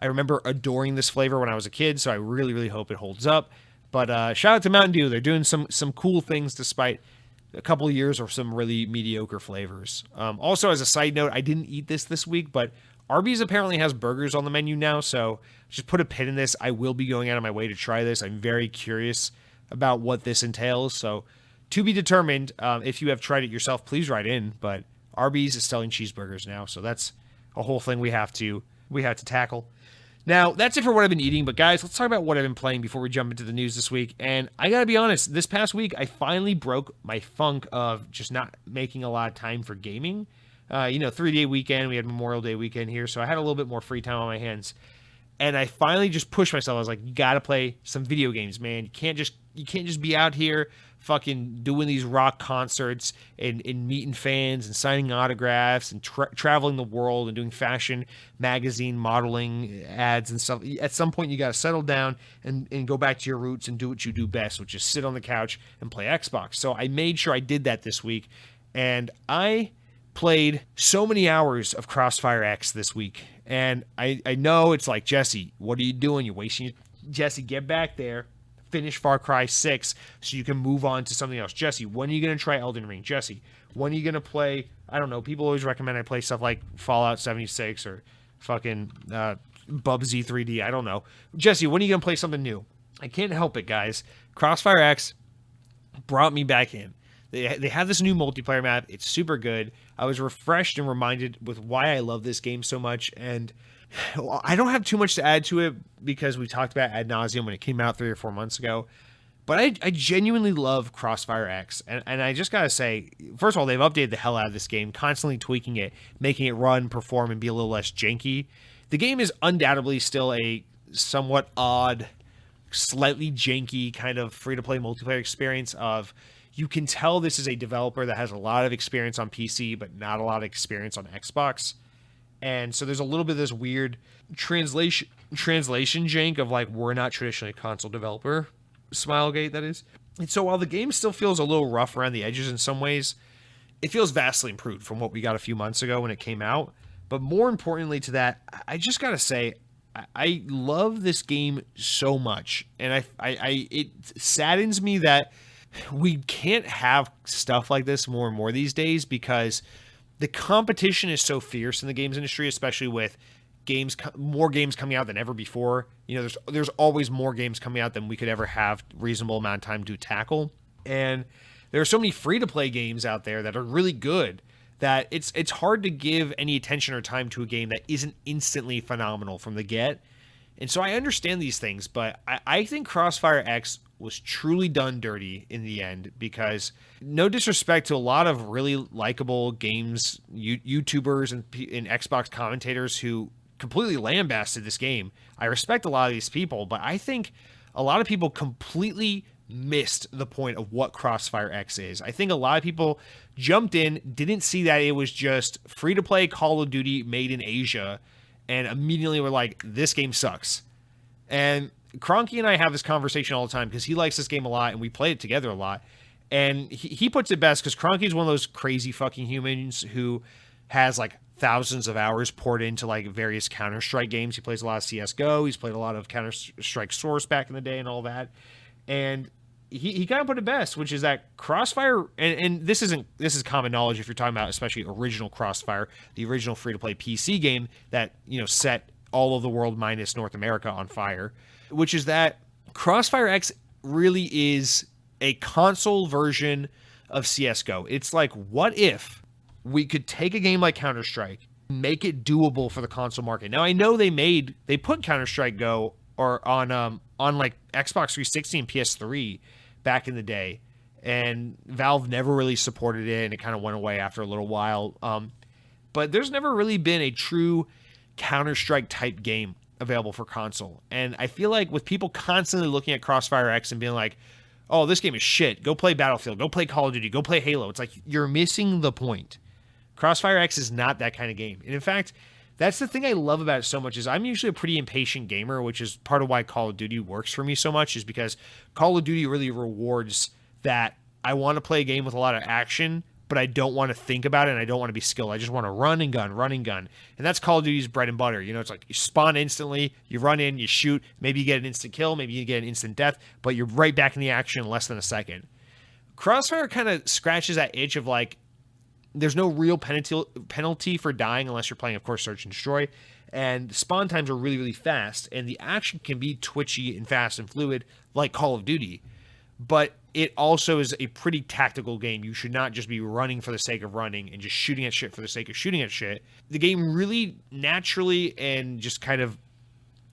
I remember adoring this flavor when I was a kid, so I really, really hope it holds up. But shout out to Mountain Dew. They're doing some cool things despite a couple of years of some really mediocre flavors. Also, as a side note, I didn't eat this week, but Arby's apparently has burgers on the menu now, so just put a pin in this. I will be going out of my way to try this. I'm very curious about what this entails, so to be determined. If you have tried it yourself, please write in, but Arby's is selling cheeseburgers now, so that's a whole thing we have to tackle. Now, that's it for what I've been eating, but guys, let's talk about what I've been playing before we jump into the news this week. And I gotta be honest, this past week, I finally broke my funk of just not making a lot of time for gaming. 3-day weekend, we had Memorial Day weekend here, so I had a little bit more free time on my hands. And I finally just pushed myself. I was like, you gotta play some video games, man. You can't just be out here fucking doing these rock concerts and meeting fans and signing autographs and traveling the world and doing fashion magazine modeling ads and stuff. At some point, you got to settle down and go back to your roots and do what you do best, which is sit on the couch and play Xbox. So I made sure I did that this week, and I played so many hours of Crossfire X this week. And I know it's like, Jesse, what are you doing? You're wasting. Jesse, get back there. Finish Far Cry 6 so you can move on to something else. Jesse, when are you going to try Elden Ring? Jesse, when are you going to play, I don't know, people always recommend I play stuff like Fallout 76 or fucking Bubsy 3D, I don't know. Jesse, when are you going to play something new? I can't help it, guys. Crossfire X brought me back in. They have this new multiplayer map. It's super good. I was refreshed and reminded with why I love this game so much, and I don't have too much to add to it because we talked about ad nauseum when it came out 3 or 4 months ago. But I genuinely love Crossfire X. And I just got to say, first of all, they've updated the hell out of this game, constantly tweaking it, making it run, perform, and be a little less janky. The game is undoubtedly still a somewhat odd, slightly janky kind of free-to-play multiplayer experience of, you can tell this is a developer that has a lot of experience on PC, but not a lot of experience on Xbox. And so there's a little bit of this weird translation jank of like, we're not traditionally a console developer, Smilegate, that is. And so while the game still feels a little rough around the edges in some ways, it feels vastly improved from what we got a few months ago when it came out. But more importantly to that, I just gotta say, I love this game so much. And it saddens me that we can't have stuff like this more and more these days, because the competition is so fierce in the games industry, especially with more games coming out than ever before. There's always more games coming out than we could ever have reasonable amount of time to tackle. And there are so many free-to-play games out there that are really good that it's hard to give any attention or time to a game that isn't instantly phenomenal from the get. And so I understand these things, but I think Crossfire X was truly done dirty in the end because no disrespect to a lot of really likable games, YouTubers and Xbox commentators who completely lambasted this game. I respect a lot of these people, but I think a lot of people completely missed the point of what Crossfire X is. I think a lot of people jumped in, didn't see that it was just free-to-play Call of Duty made in Asia, and immediately were like, this game sucks. And Cronky and I have this conversation all the time because he likes this game a lot and we play it together a lot. And he puts it best because Cronky is one of those crazy fucking humans who has like thousands of hours poured into like various Counter-Strike games. He plays a lot of CSGO. He's played a lot of Counter-Strike Source back in the day and all that. And he kind of put it best, which is that Crossfire, and this is common knowledge if you're talking about especially original Crossfire, the original free-to-play PC game that, you know, set all of the world minus North America on fire, which is that Crossfire X really is a console version of CSGO. It's like, what if we could take a game like Counter-Strike, make it doable for the console market? Now, I know they put Counter-Strike Go or on like Xbox 360 and PS3 back in the day, and Valve never really supported it, and it kind of went away after a little while. But there's never really been a true Counter-Strike type game available for console. And I feel like with people constantly looking at Crossfire X and being like, oh, this game is shit, go play Battlefield, go play Call of Duty, go play Halo, it's like, you're missing the point. Crossfire X is not that kind of game. And in fact, that's the thing I love about it so much is I'm usually a pretty impatient gamer, which is part of why Call of Duty works for me so much, is because Call of Duty really rewards that I want to play a game with a lot of action, but I don't want to think about it and I don't want to be skilled. I just want to run and gun. And that's Call of Duty's bread and butter. You know, it's like you spawn instantly, you run in, you shoot, maybe you get an instant kill, maybe you get an instant death, but you're right back in the action in less than a second. Crossfire kind of scratches that itch of like, there's no real penalty for dying unless you're playing, of course, Search and Destroy. And spawn times are really, really fast. And the action can be twitchy and fast and fluid like Call of Duty. But it also is a pretty tactical game. You should not just be running for the sake of running and just shooting at shit for the sake of shooting at shit. The game really naturally and just kind of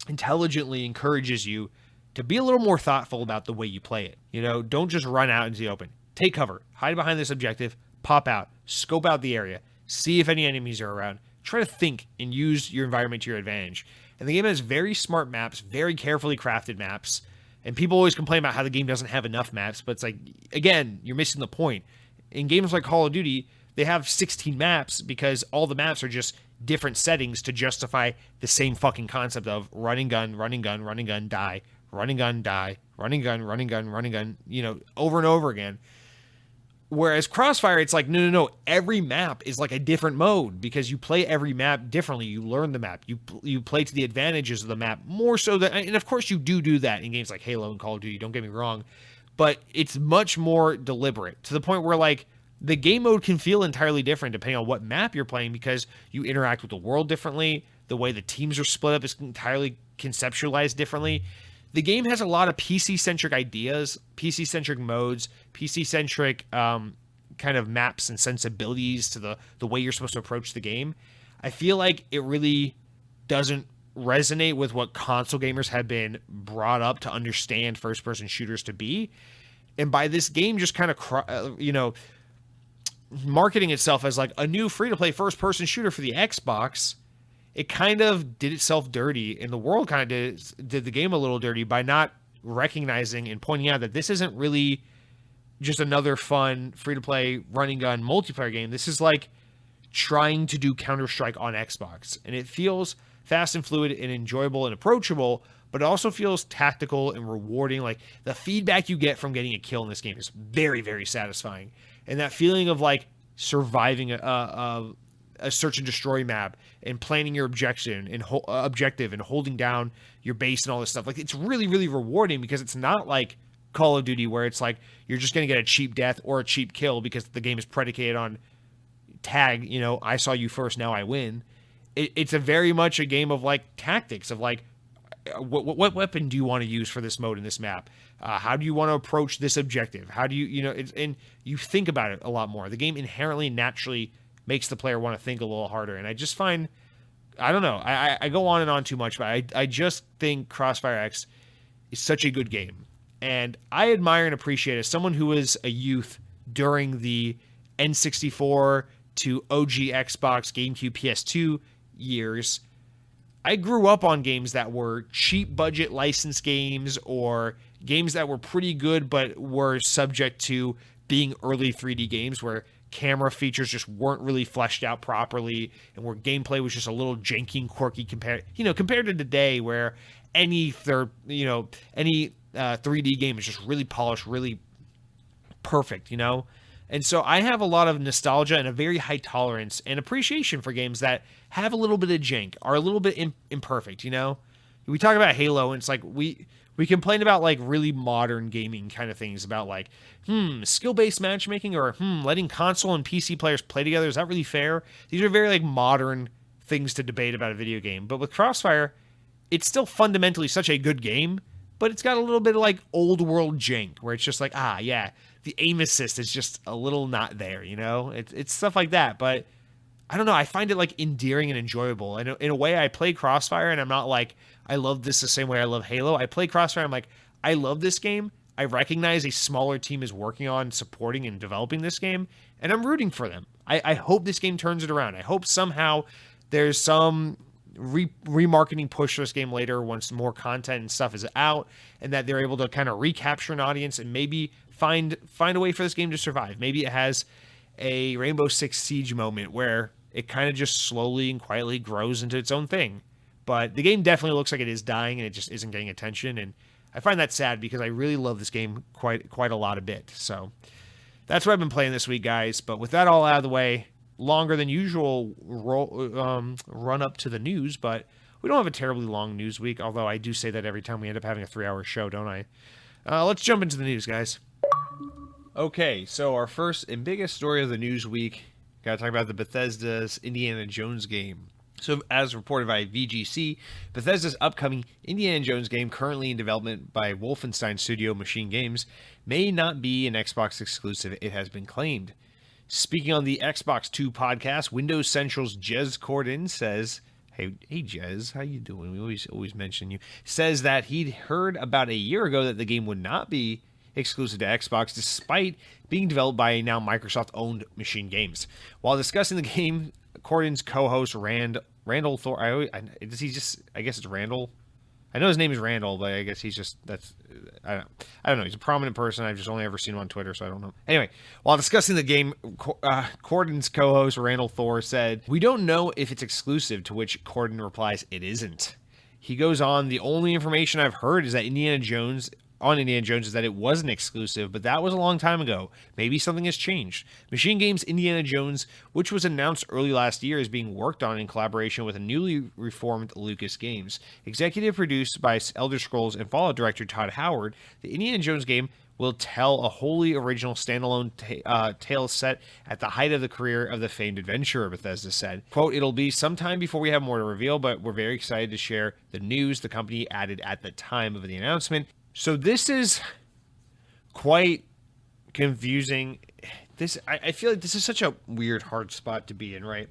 intelligently encourages you to be a little more thoughtful about the way you play it. You know, don't just run out into the open. Take cover. Hide behind this objective. Pop out. Scope out the area. See if any enemies are around. Try to think and use your environment to your advantage. And the game has very smart maps, very carefully crafted maps. And people always complain about how the game doesn't have enough maps, but it's like, again, you're missing the point. In games like Call of Duty, they have 16 maps because all the maps are just different settings to justify the same fucking concept of running gun, die, running gun, die, running gun, you know, over and over again. Whereas Crossfire, it's like, no. Every map is like a different mode because you play every map differently. You learn the map. You play to the advantages of the map more so that, and of course you do that in games like Halo and Call of Duty, don't get me wrong, but it's much more deliberate to the point where like the game mode can feel entirely different depending on what map you're playing because you interact with the world differently. The way the teams are split up is entirely conceptualized differently. The game has a lot of PC-centric ideas, PC-centric modes, PC-centric kind of maps and sensibilities to the way you're supposed to approach the game. I feel like it really doesn't resonate with what console gamers have been brought up to understand first-person shooters to be. And by this game just kind of, you know, marketing itself as like a new free-to-play first-person shooter for the Xbox, it kind of did itself dirty, and the world kind of did the game a little dirty by not recognizing and pointing out that this isn't really just another fun free-to-play running gun multiplayer game. This is like trying to do Counter-Strike on Xbox, and it feels fast and fluid and enjoyable and approachable, but it also feels tactical and rewarding. Like the feedback you get from getting a kill in this game is very, very satisfying, and that feeling of like surviving a search and destroy map and planning your objective and holding down your base and all this stuff. Like it's really, really rewarding because it's not like Call of Duty where it's like you're just going to get a cheap death or a cheap kill because the game is predicated on tag, you know, I saw you first, now I win. It's a very much a game of like tactics of like, what weapon do you want to use for this mode in this map? How do you want to approach this objective? How do you, and you think about it a lot more. The game inherently, naturally makes the player want to think a little harder. And I just find, I don't know, I go on and on too much, but I just think Crossfire X is such a good game. And I admire and appreciate, as someone who was a youth during the N64 to OG Xbox, GameCube, PS2 years, I grew up on games that were cheap budget licensed games, or games that were pretty good but were subject to being early 3D games where camera features just weren't really fleshed out properly, and where gameplay was just a little janky and quirky compared to today, where any 3D game is just really polished, really perfect, And so I have a lot of nostalgia and a very high tolerance and appreciation for games that have a little bit of jank, are a little bit imperfect, We talk about Halo, and it's like we complain about like really modern gaming kind of things about like, skill-based matchmaking, or letting console and PC players play together. Is that really fair? These are very like modern things to debate about a video game. But with Crossfire, it's still fundamentally such a good game, but it's got a little bit of like old world jank where it's just like, the aim assist is just a little not there, It's stuff like that, but I don't know. I find it like endearing and enjoyable. And in a way, I play Crossfire, and I'm not like, I love this the same way I love Halo. I play Crossfire, I'm like, I love this game. I recognize a smaller team is working on supporting and developing this game, and I'm rooting for them. I hope this game turns it around. I hope somehow there's some remarketing push for this game later once more content and stuff is out, and that they're able to kind of recapture an audience and maybe find a way for this game to survive. Maybe it has a Rainbow Six Siege moment where it kind of just slowly and quietly grows into its own thing. But the game definitely looks like it is dying, and it just isn't getting attention, and I find that sad because I really love this game quite a lot a bit. So that's what I've been playing this week, guys. But with that all out of the way, longer than usual run up to the news, but we don't have a terribly long news week, although I do say that every time we end up having a 3-hour show, don't I? Let's jump into the news, guys. Okay, so our first and biggest story of the news week, gotta talk about the Bethesda's Indiana Jones game. So, as reported by VGC, Bethesda's upcoming Indiana Jones game, currently in development by Wolfenstein Studio Machine Games, may not be an Xbox exclusive, it has been claimed. Speaking on the Xbox 2 podcast, Windows Central's Jez Corden says, hey Jez, how you doing? We always mention you. Says that he'd heard about a year ago that the game would not be exclusive to Xbox, despite being developed by now Microsoft-owned Machine Games. While discussing the game, Corden's co-host Randall Thor, I guess it's Randall. I know his name is Randall, but I guess he's just, I don't know. He's a prominent person. I've just only ever seen him on Twitter, so I don't know. Anyway, while discussing the game, Corden's co-host Randall Thor said, "We don't know if it's exclusive," to which Corden replies, "It isn't." He goes on, "The only information I've heard is that Indiana Jones is that it wasn't exclusive, but that was a long time ago. Maybe something has changed. Machine Games' Indiana Jones, which was announced early last year, is being worked on in collaboration with a newly reformed Lucas Games. Executive produced by Elder Scrolls and Fallout director Todd Howard, the Indiana Jones game will tell a wholly original standalone tale set at the height of the career of the famed adventurer," Bethesda said. Quote, "It'll be some time before we have more to reveal, but we're very excited to share the news," the company added at the time of the announcement. So this is quite confusing. I feel like this is such a weird, hard spot to be in, right?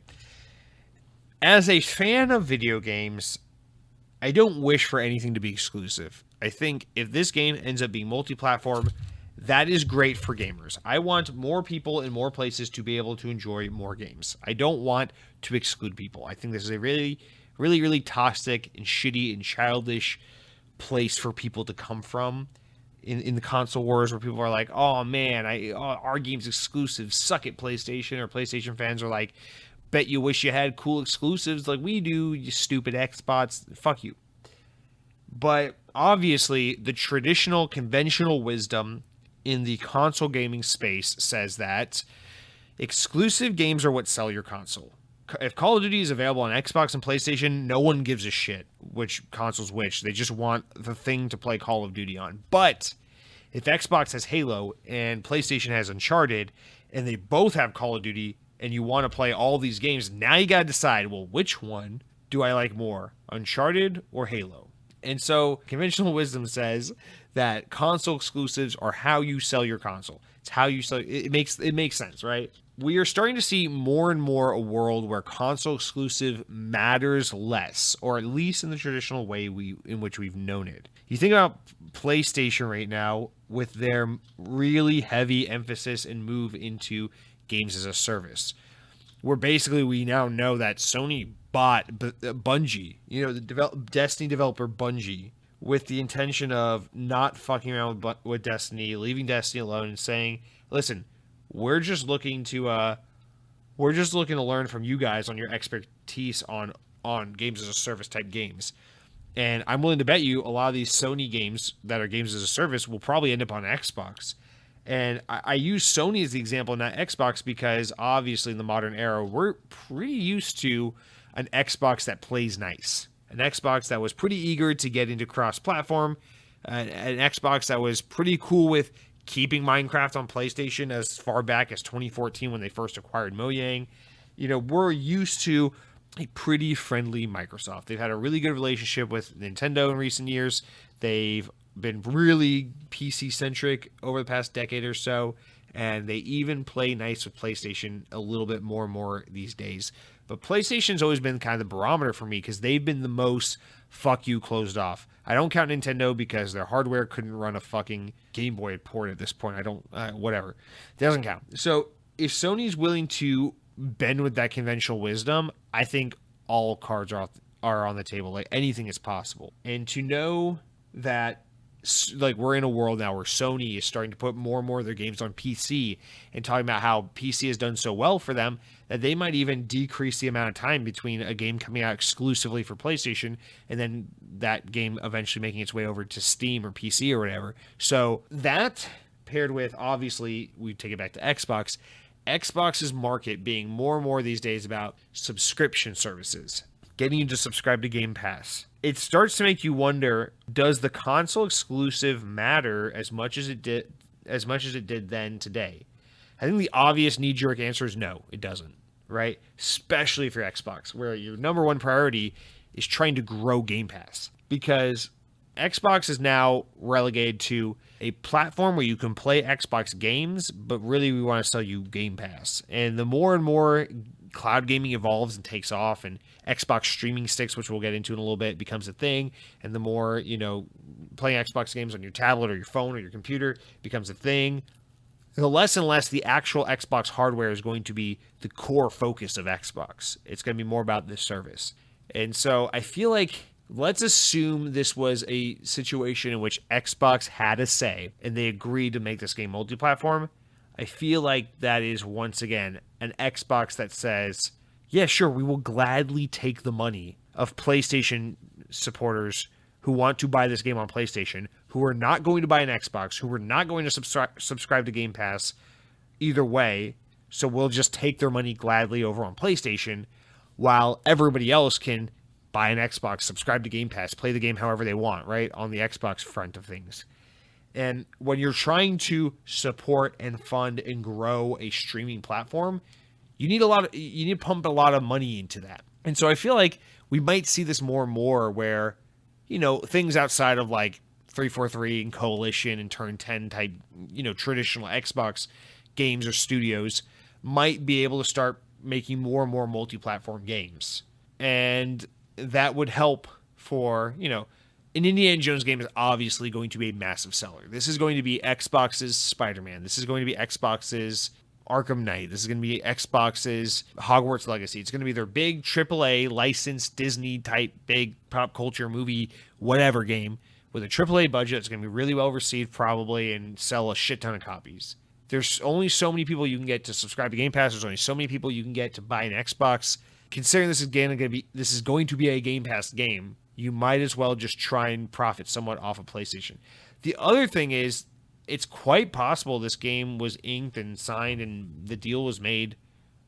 As a fan of video games, I don't wish for anything to be exclusive. I think if this game ends up being multi-platform, that is great for gamers. I want more people in more places to be able to enjoy more games. I don't want to exclude people. I think this is a really, really, really toxic and shitty and childish place for people to come from in the console wars, where people are like, "Oh man, our game's exclusive, suck it, PlayStation," or PlayStation fans are like, "Bet you wish you had cool exclusives like we do, you stupid Xbox, fuck you." But obviously the traditional conventional wisdom in the console gaming space says that exclusive games are what sell your console. If Call of Duty is available on Xbox and PlayStation, no one gives a shit which console's which. They just want the thing to play Call of Duty on. But if Xbox has Halo and PlayStation has Uncharted, and they both have Call of Duty, and you want to play all these games, now you got to decide, well, which one do I like more, Uncharted or Halo? And so conventional wisdom says that console exclusives are how you sell your console. It's how you sell. It makes sense, right? We are starting to see more and more a world where console exclusive matters less, or at least in the traditional way in which we've known it. You think about PlayStation right now with their really heavy emphasis and move into games as a service, where basically we now know that Sony bought Bungie, the Destiny developer Bungie, with the intention of not fucking around with Destiny, leaving Destiny alone, and saying, "Listen, we're just looking to learn from you guys on your expertise on games as a service type games." And I'm willing to bet you a lot of these Sony games that are games as a service will probably end up on Xbox. And I use Sony as the example, not Xbox, because obviously in the modern era, we're pretty used to an Xbox that plays nice. An Xbox that was pretty eager to get into cross-platform. An Xbox that was pretty cool with keeping Minecraft on PlayStation as far back as 2014 when they first acquired Mojang. We're used to a pretty friendly Microsoft. They've had a really good relationship with Nintendo in recent years. They've been really PC-centric over the past decade or so, and they even play nice with PlayStation a little bit more and more these days. But PlayStation's always been kind of the barometer for me because they've been the most fuck you closed off. I don't count Nintendo because their hardware couldn't run a fucking Game Boy port at this point. Whatever. It doesn't count. So if Sony's willing to bend with that conventional wisdom, I think all cards are on the table. Like, anything is possible. And to know that, like, we're in a world now where Sony is starting to put more and more of their games on PC and talking about how PC has done so well for them that they might even decrease the amount of time between a game coming out exclusively for PlayStation and then that game eventually making its way over to Steam or PC or whatever. So that, paired with, obviously, we take it back to Xbox's market being more and more these days about subscription services, getting you to subscribe to Game Pass. It starts to make you wonder, does the console exclusive matter as much as it did then today? I think the obvious knee-jerk answer is no, it doesn't, right? Especially for Xbox, where your number one priority is trying to grow Game Pass. Because Xbox is now relegated to a platform where you can play Xbox games, but really we want to sell you Game Pass. And the more and more cloud gaming evolves and takes off, and Xbox streaming sticks, which we'll get into in a little bit, becomes a thing, and the more, playing Xbox games on your tablet or your phone or your computer becomes a thing, the less and less the actual Xbox hardware is going to be the core focus of Xbox. It's going to be more about this service. And so I feel like, let's assume this was a situation in which Xbox had a say and they agreed to make this game multi-platform. I feel like that is, once again, an Xbox that says, yeah, sure, we will gladly take the money of PlayStation supporters who want to buy this game on PlayStation, who are not going to buy an Xbox, who are not going to subscribe to Game Pass either way, so we'll just take their money gladly over on PlayStation, while everybody else can buy an Xbox, subscribe to Game Pass, play the game however they want, right, on the Xbox front of things. And when you're trying to support and fund and grow a streaming platform, you need to pump a lot of money into that. And so I feel like we might see this more and more where, things outside of like 343 and Coalition and Turn 10 type, traditional Xbox games or studios might be able to start making more and more multi-platform games. And that would help for, an Indiana Jones game is obviously going to be a massive seller. This is going to be Xbox's Spider-Man. This is going to be Xbox's Arkham Knight. This is going to be Xbox's Hogwarts Legacy. It's going to be their big AAA licensed Disney type big pop culture movie whatever game with a AAA budget. It's going to be really well received probably and sell a shit ton of copies. There's only so many people you can get to subscribe to Game Pass. There's only so many people you can get to buy an Xbox. Considering this is going to be a Game Pass game, you might as well just try and profit somewhat off of PlayStation. The other thing is, it's quite possible this game was inked and signed and the deal was made.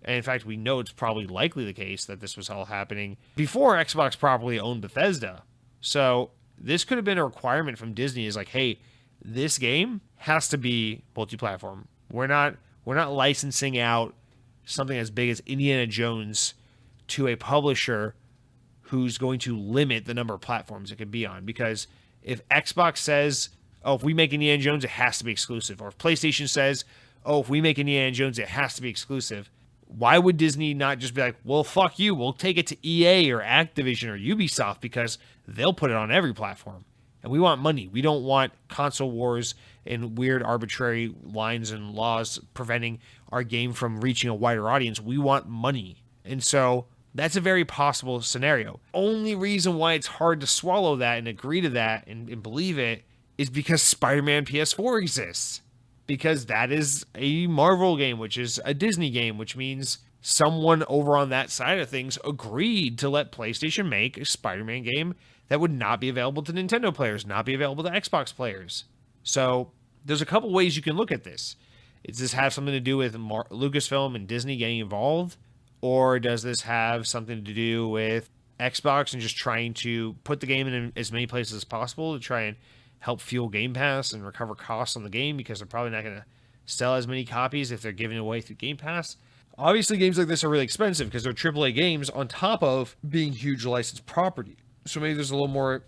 And in fact, we know it's probably likely the case that this was all happening before Xbox properly owned Bethesda. So this could have been a requirement from Disney, is like, hey, this game has to be multi-platform. We're not licensing out something as big as Indiana Jones to a publisher who's going to limit the number of platforms it could be on. Because if Xbox says, oh, if we make Indiana Jones, it has to be exclusive. Or if PlayStation says, oh, if we make Indiana Jones, it has to be exclusive. Why would Disney not just be like, well, fuck you, we'll take it to EA or Activision or Ubisoft because they'll put it on every platform. And we want money. We don't want console wars and weird arbitrary lines and laws preventing our game from reaching a wider audience. We want money. And so that's a very possible scenario. Only reason why it's hard to swallow that and agree to that and believe it is because Spider-Man PS4 exists. Because that is a Marvel game, which is a Disney game, which means someone over on that side of things agreed to let PlayStation make a Spider-Man game that would not be available to Nintendo players, not be available to Xbox players. So there's a couple ways you can look at this. Does this have something to do with Lucasfilm and Disney getting involved? Or does this have something to do with Xbox and just trying to put the game in as many places as possible to try and help fuel Game Pass and recover costs on the game, because they're probably not going to sell as many copies if they're giving away through Game Pass? Obviously, games like this are really expensive because they're AAA games on top of being huge licensed property. So maybe there's a little more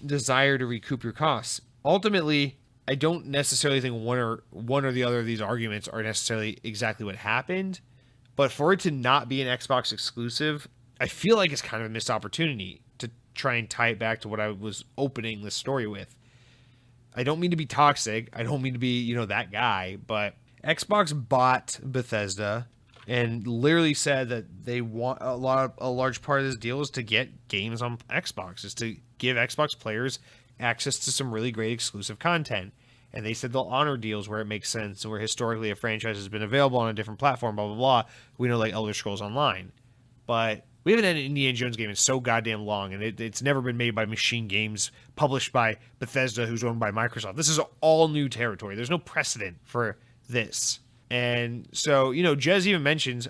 desire to recoup your costs. Ultimately, I don't necessarily think one or the other of these arguments are necessarily exactly what happened. But for it to not be an Xbox exclusive, I feel like it's kind of a missed opportunity to try and tie it back to what I was opening the story with. I don't mean to be toxic. I don't mean to be, that guy. But Xbox bought Bethesda and literally said that they want a large part of this deal is to get games on Xbox, is to give Xbox players access to some really great exclusive content. And they said they'll honor deals where it makes sense and where historically a franchise has been available on a different platform, blah, blah, blah. We know, like Elder Scrolls Online. But we haven't had an Indiana Jones game in so goddamn long, and it's never been made by Machine Games, published by Bethesda, who's owned by Microsoft. This is all new territory. There's no precedent for this. And so, Jez even mentions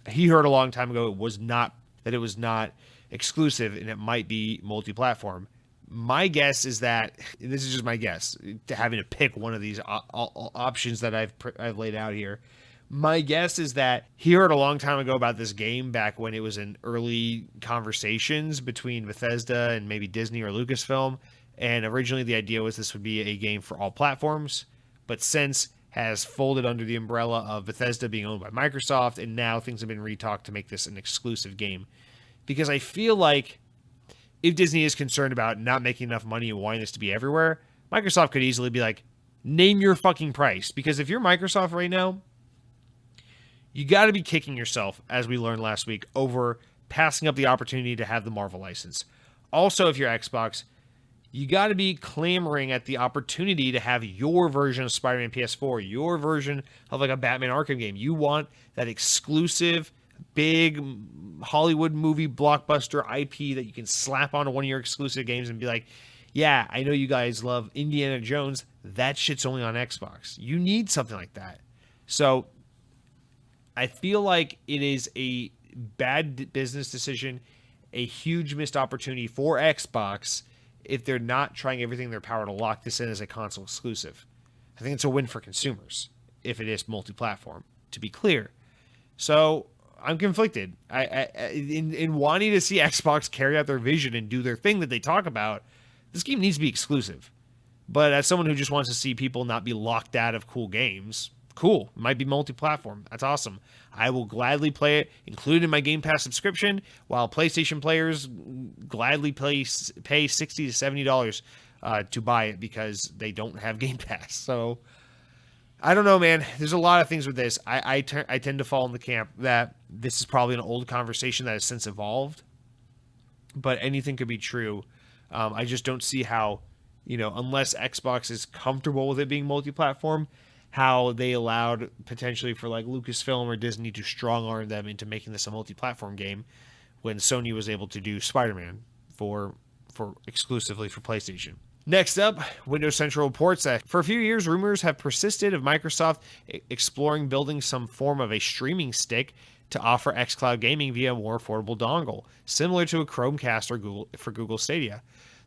he heard a long time ago it was not exclusive and it might be multi-platform. My guess is that, this is just my guess, having to pick one of these options that I've laid out here. My guess is that he heard a long time ago about this game back when it was in early conversations between Bethesda and maybe Disney or Lucasfilm. And originally the idea was this would be a game for all platforms, but since has folded under the umbrella of Bethesda being owned by Microsoft, and now things have been retalked to make this an exclusive game. Because I feel like if Disney is concerned about not making enough money and wanting this to be everywhere, Microsoft could easily be like, name your fucking price. Because if you're Microsoft right now, you got to be kicking yourself, as we learned last week, over passing up the opportunity to have the Marvel license. Also, if you're Xbox, you got to be clamoring at the opportunity to have your version of Spider-Man PS4, your version of like a Batman Arkham game. You want that exclusive, big Hollywood movie blockbuster IP that you can slap onto one of your exclusive games and be like, yeah, I know you guys love Indiana Jones. That shit's only on Xbox. You need something like that. So I feel like it is a bad business decision, a huge missed opportunity for Xbox if they're not trying everything in their power to lock this in as a console exclusive. I think it's a win for consumers if it is multi-platform, to be clear. So I'm conflicted. In wanting to see Xbox carry out their vision and do their thing that they talk about, this game needs to be exclusive. But as someone who just wants to see people not be locked out of cool games, cool. It might be multi-platform. That's awesome. I will gladly play it, included in my Game Pass subscription, while PlayStation players gladly pay $60 to $70 to buy it because they don't have Game Pass. So I don't know, man. There's a lot of things with this. I tend to fall in the camp that this is probably an old conversation that has since evolved, but anything could be true. I just don't see how, unless Xbox is comfortable with it being multi-platform, how they allowed potentially for like Lucasfilm or Disney to strong-arm them into making this a multi-platform game when Sony was able to do Spider-Man for exclusively for PlayStation. Next up, Windows Central reports that for a few years, rumors have persisted of Microsoft exploring building some form of a streaming stick to offer xCloud gaming via a more affordable dongle, similar to a Chromecast or Google Stadia.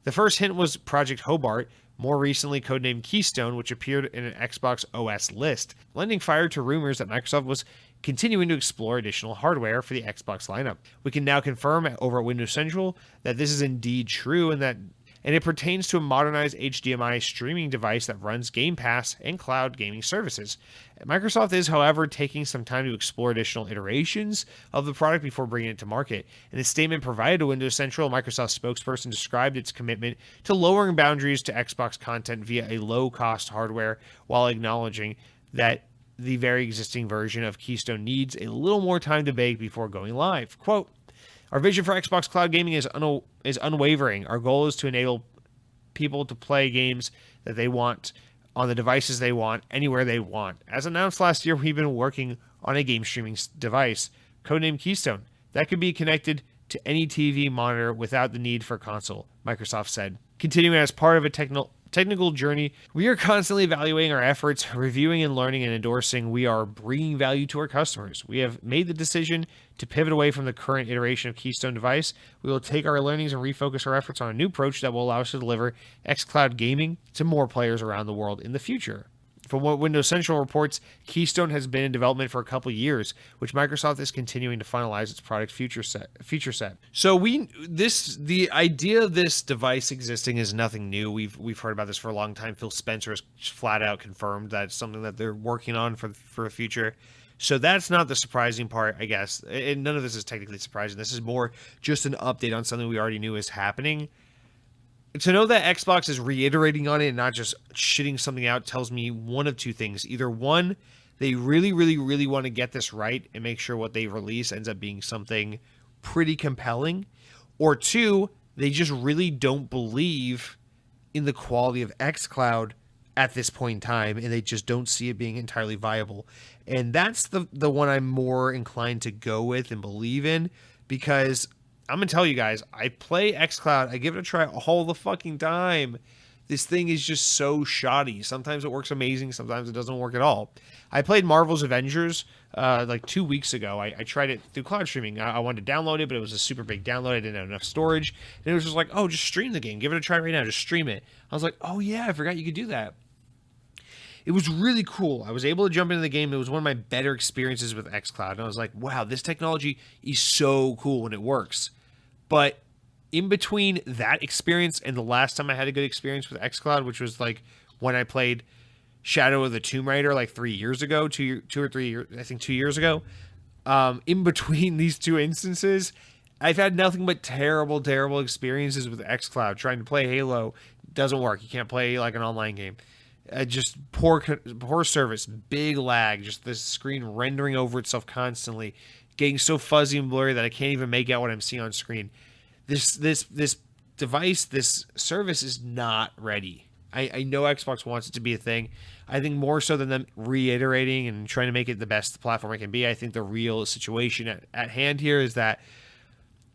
The first hint was Project Hobart, more recently codenamed Keystone, which appeared in an Xbox OS list, lending fire to rumors that Microsoft was continuing to explore additional hardware for the Xbox lineup. We can now confirm over at Windows Central that this is indeed true and it pertains to a modernized HDMI streaming device that runs Game Pass and cloud gaming services. Microsoft is, however, taking some time to explore additional iterations of the product before bringing it to market. In a statement provided to Windows Central, a Microsoft spokesperson described its commitment to lowering boundaries to Xbox content via a low-cost hardware, while acknowledging that the very existing version of Keystone needs a little more time to bake before going live. Quote, "Our vision for Xbox Cloud Gaming is unwavering. Our goal is to enable people to play games that they want on the devices they want, anywhere they want. As announced last year, we've been working on a game streaming device, codenamed Keystone, that could be connected to any TV monitor without the need for a console," Microsoft said. Continuing as part of a technical journey, we are constantly evaluating our efforts, reviewing and learning and endorsing. We are bringing value to our customers. We have made the decision to pivot away from the current iteration of Keystone device. We will take our learnings and refocus our efforts on a new approach that will allow us to deliver xCloud gaming to more players around the world in the future. From what Windows Central reports, Keystone has been in development for a couple years, which Microsoft is continuing to finalize its product feature set. So the idea of this device existing is nothing new. We've heard about this for a long time. Phil Spencer has flat out confirmed that it's something that they're working on for the future. So that's not the surprising part, I guess. And none of this is technically surprising. This is more just an update on something we already knew is happening. To know that Xbox is reiterating on it and not just shitting something out tells me one of two things. Either one, they really, really, really want to get this right and make sure what they release ends up being something pretty compelling. Or two, they just really don't believe in the quality of xCloud at this point in time, and they just don't see it being entirely viable. And that's the one I'm more inclined to go with and believe in, because I'm going to tell you guys, I play xCloud. I give it a try all the fucking time. This thing is just so shoddy. Sometimes it works amazing. Sometimes it doesn't work at all. I played Marvel's Avengers like 2 weeks ago. I tried it through cloud streaming. I wanted to download it, but it was a super big download. I didn't have enough storage. And it was just like, oh, just stream the game. Give it a try right now. Just stream it. I was like, oh, yeah, I forgot you could do that. It was really cool. I was able to jump into the game. It was one of my better experiences with xCloud. And I was like, wow, this technology is so cool when it works. But in between that experience and the last time I had a good experience with xCloud, which was like when I played Shadow of the Tomb Raider like 3 years ago, 2 or 3 years, I think 2 years ago. In between these two instances, I've had nothing but terrible, terrible experiences with xCloud. Trying to play Halo doesn't work. You can't play like an online game. Just poor service, big lag, just the screen rendering over itself constantly, getting so fuzzy and blurry that I can't even make out what I'm seeing on screen. This device, this service is not ready. I know Xbox wants it to be a thing. I think more so than them reiterating and trying to make it the best platform it can be, I think the real situation at hand here is that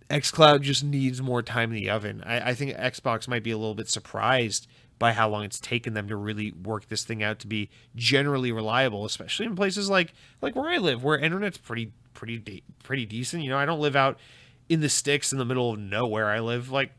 xCloud just needs more time in the oven. I think Xbox might be a little bit surprised by how long it's taken them to really work this thing out to be generally reliable, especially in places like where I live, where internet's pretty decent. You know, I don't live out in the sticks in the middle of nowhere. I live like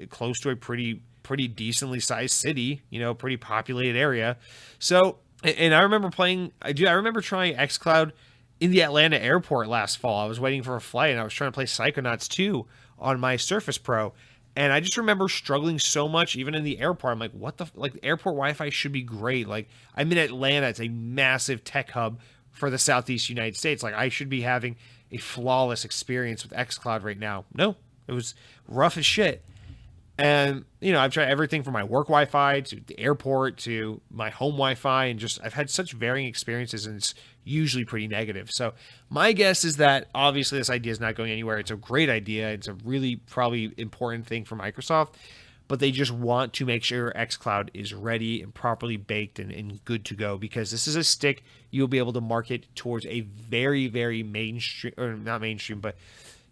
close to a pretty decently sized city, you know, pretty populated area. So, and I remember trying xCloud in the Atlanta airport last fall. I was waiting for a flight and I was trying to play Psychonauts 2 on my Surface Pro. And I just remember struggling so much, even in the airport. I'm like, what the, like, the airport Wi-Fi should be great. Like, I'm in Atlanta. It's a massive tech hub for the Southeast United States. Like, I should be having a flawless experience with xCloud right now. No, it was rough as shit. And, you know, I've tried everything from my work Wi-Fi to the airport to my home Wi-Fi, and just I've had such varying experiences, and it's usually pretty negative. So my guess is that obviously this idea is not going anywhere. It's a great idea. It's a really probably important thing for Microsoft, but they just want to make sure xCloud is ready and properly baked and good to go, because this is a stick you'll be able to market towards a very, very mainstream, or not mainstream, but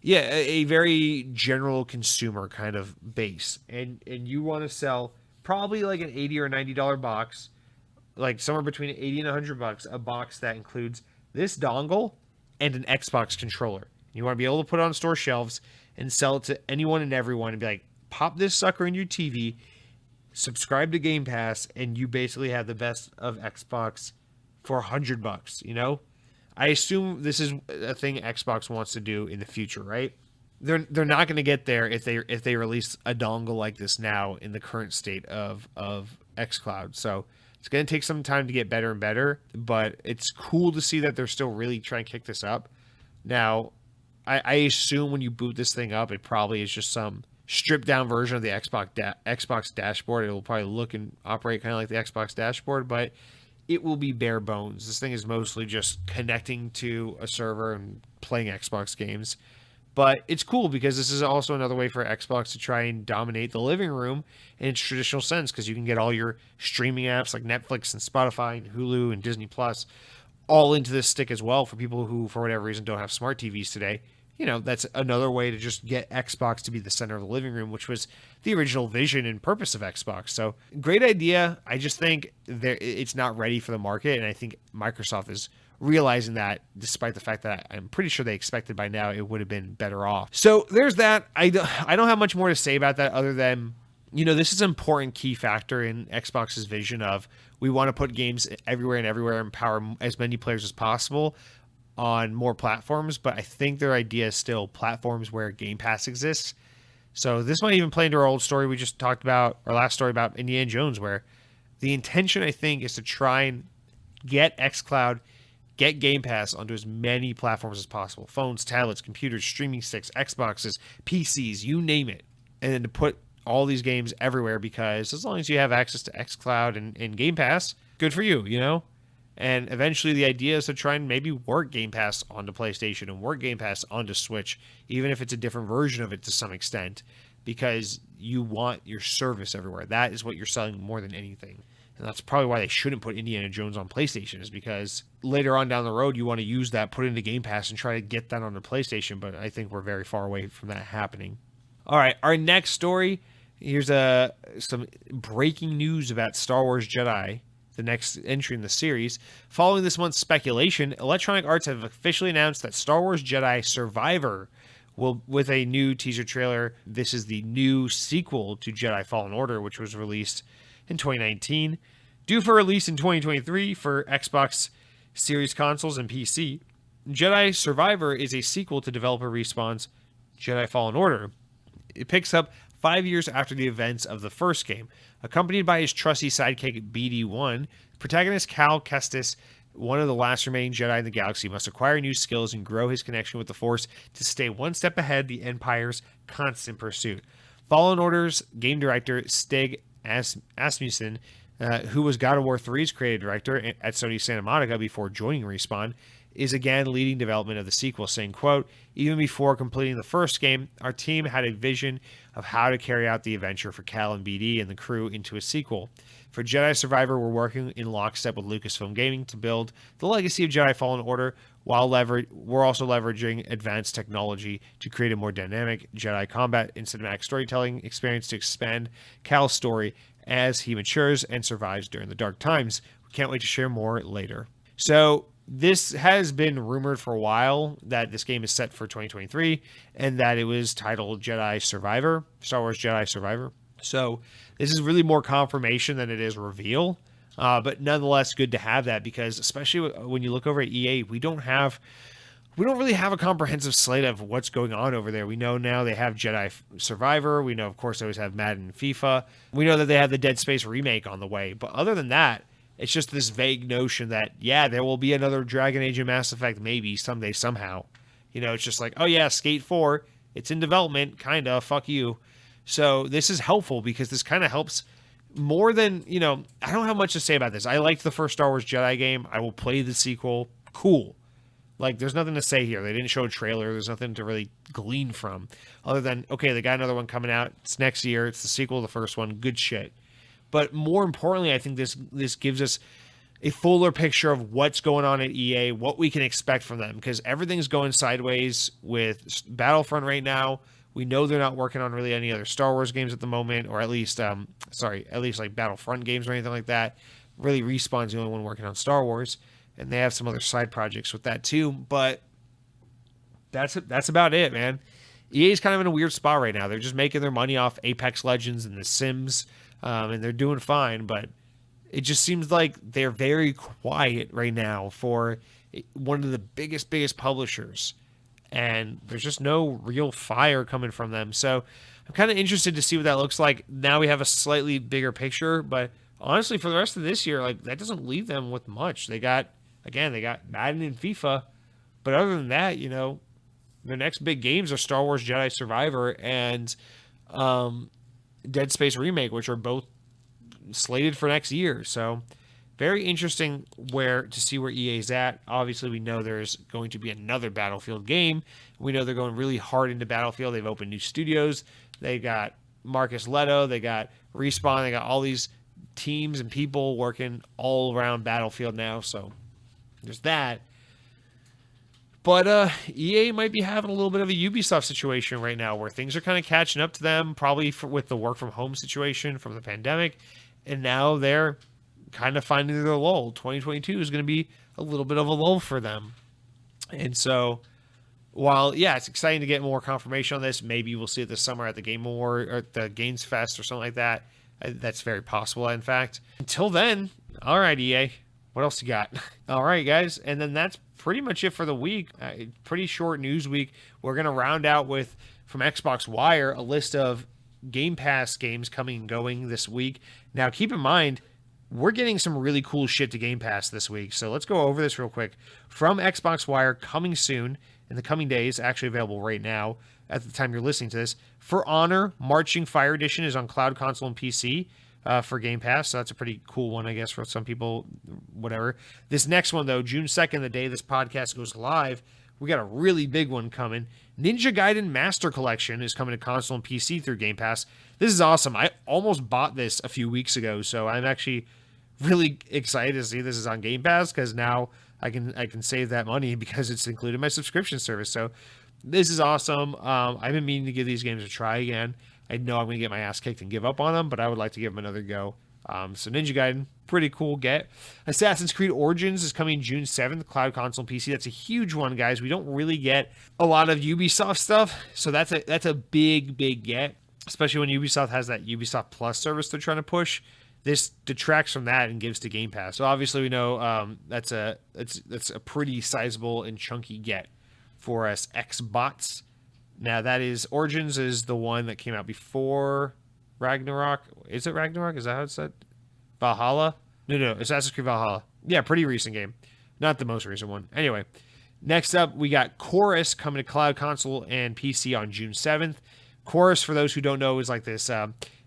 yeah, a very general consumer kind of base. And you want to sell probably like an $80 or $90 box, like somewhere between $80 and $100, a box that includes this dongle and an Xbox controller. You want to be able to put it on store shelves and sell it to anyone and everyone and be like, pop this sucker in your TV, subscribe to Game Pass, and you basically have the best of Xbox for $100, you know? I assume this is a thing Xbox wants to do in the future, right? They're not going to get there if they release a dongle like this now in the current state of xCloud. So it's going to take some time to get better and better, but it's cool to see that they're still really trying to kick this up. Now, I assume when you boot this thing up, it probably is just some stripped down version of the Xbox dashboard. It will probably look and operate kind of like the Xbox dashboard, but it will be bare bones. This thing is mostly just connecting to a server and playing Xbox games. But it's cool because this is also another way for Xbox to try and dominate the living room in its traditional sense, because you can get all your streaming apps like Netflix and Spotify and Hulu and Disney Plus all into this stick as well for people who, for whatever reason, don't have smart TVs today. That's another way to just get Xbox to be the center of the living room, which was the original vision and purpose of Xbox. So great idea. I just think it's not ready for the market, and I think Microsoft is realizing that, despite the fact that I'm pretty sure they expected by now it would have been better off. So there's that. I don't have much more to say about that other than, this is an important key factor in Xbox's vision of we want to put games everywhere and empower as many players as possible on more platforms. But I think their idea is still platforms where Game Pass exists. So this might even play into our old story we just talked about, our last story about Indiana Jones, where the intention, I think, is to try and get xCloud, get Game Pass onto as many platforms as possible. Phones, tablets, computers, streaming sticks, Xboxes, PCs, you name it. And then to put all these games everywhere, because as long as you have access to xCloud and Game Pass, good for you, And eventually the idea is to try and maybe work Game Pass onto PlayStation and work Game Pass onto Switch, even if it's a different version of it to some extent, because you want your service everywhere. That is what you're selling more than anything. And that's probably why they shouldn't put Indiana Jones on PlayStation, is because later on down the road, you want to use that, put it into Game Pass, and try to get that onto PlayStation. But I think we're very far away from that happening. All right, our next story. Here's some breaking news about Star Wars Jedi, the next entry in the series. Following this month's speculation, Electronic Arts have officially announced that Star Wars Jedi Survivor will, with a new teaser trailer. This is the new sequel to Jedi Fallen Order, which was released in 2019, due for release in 2023 for Xbox Series consoles and PC. Jedi Survivor is a sequel to developer Respawn's Jedi Fallen Order. It picks up 5 years after the events of the first game. Accompanied by his trusty sidekick BD-1, protagonist Cal Kestis, one of the last remaining Jedi in the galaxy, must acquire new skills and grow his connection with the Force to stay one step ahead the Empire's constant pursuit. Fallen Order's game director Stig Asmussen, who was God of War 3's creative director at Sony Santa Monica before joining Respawn, is again leading development of the sequel, saying, quote, "Even before completing the first game, our team had a vision of how to carry out the adventure for Cal and BD and the crew into a sequel. For Jedi Survivor, we're working in lockstep with Lucasfilm Gaming to build the legacy of Jedi Fallen Order, while we're also leveraging advanced technology to create a more dynamic Jedi combat and cinematic storytelling experience to expand Cal's story as he matures and survives during the dark times. We can't wait to share more later." So this has been rumored for a while that this game is set for 2023 and that it was titled Jedi Survivor, Star Wars Jedi Survivor. So this is really more confirmation than it is reveal. But nonetheless, good to have that, because especially when you look over at EA, we don't really have a comprehensive slate of what's going on over there. We know now they have Jedi Survivor. We know, of course, they always have Madden and FIFA. We know that they have the Dead Space remake on the way. But other than that, it's just this vague notion that, yeah, there will be another Dragon Age and Mass Effect maybe someday, somehow. It's just like, oh yeah, Skate 4, it's in development, kind of, fuck you. So this is helpful because this kind of helps more than, I don't have much to say about this. I liked the first Star Wars Jedi game. I will play the sequel. Cool. Like, there's nothing to say here. They didn't show a trailer. There's nothing to really glean from other than, okay, they got another one coming out. It's next year. It's the sequel to the first one. Good shit. But more importantly, I think this gives us a fuller picture of what's going on at EA, what we can expect from them, because everything's going sideways with Battlefront right now. We know they're not working on really any other Star Wars games at the moment, or at least like Battlefront games or anything like that. Really, Respawn's the only one working on Star Wars, and they have some other side projects with that too. But that's about it, man. EA's kind of in a weird spot right now. They're just making their money off Apex Legends and The Sims. And they're doing fine, but it just seems like they're very quiet right now for one of the biggest publishers, and there's just no real fire coming from them. So I'm kind of interested to see what that looks like. Now we have a slightly bigger picture, but honestly, for the rest of this year, like that doesn't leave them with much. They got Madden and FIFA, but other than that, their next big games are Star Wars Jedi Survivor and Dead Space Remake, which are both slated for next year. So very interesting to see where EA's at. Obviously, we know there's going to be another Battlefield game. We know they're going really hard into Battlefield. They've opened new studios. They got Marcus Leto. They got Respawn. They got all these teams and people working all around Battlefield now. So there's that. But EA might be having a little bit of a Ubisoft situation right now where things are kind of catching up to them, probably with the work from home situation from the pandemic. And now they're kind of finding their lull. 2022 is going to be a little bit of a lull for them. And so while, yeah, it's exciting to get more confirmation on this, maybe we'll see it this summer at the Game Award or the Games Fest or something like that. That's very possible, in fact. Until then, all right, EA, what else you got? All right, guys. And then that's pretty much it for the week. Pretty short news week. We're going to round out with, from Xbox Wire, a list of Game Pass games coming and going this week. Now, keep in mind, we're getting some really cool shit to Game Pass this week. So let's go over this real quick. From Xbox Wire, coming soon, in the coming days, actually available right now at the time you're listening to this. For Honor, Marching Fire Edition is on cloud, console, and PC for Game Pass. So that's a pretty cool one, I guess, for some people, whatever. This next one, though, June 2nd, the day this podcast goes live, we got a really big one coming. Ninja Gaiden Master Collection is coming to console and PC through Game Pass. This is awesome. I almost bought this a few weeks ago, so I'm actually really excited to see this is on Game Pass because now I can save that money because it's included in my subscription service. So this is awesome. I've been meaning to give these games a try again. I know I'm going to get my ass kicked and give up on them, but I would like to give them another go. So Ninja Gaiden, pretty cool get. Assassin's Creed Origins is coming June 7th, cloud, console, and PC. That's a huge one, guys. We don't really get a lot of Ubisoft stuff, so that's a big get, especially when Ubisoft has that Ubisoft Plus service they're trying to push. This detracts from that and gives to Game Pass. So obviously we know that's a pretty sizable and chunky get for us Xbots. Now that is Origins is the one that came out before Ragnarok. Is it Ragnarok? Is that how it's said? Valhalla? No, Assassin's Creed Valhalla. Yeah, pretty recent game. Not the most recent one. Anyway, next up we got Chorus coming to cloud, console, and PC on June 7th. Chorus, for those who don't know, is like this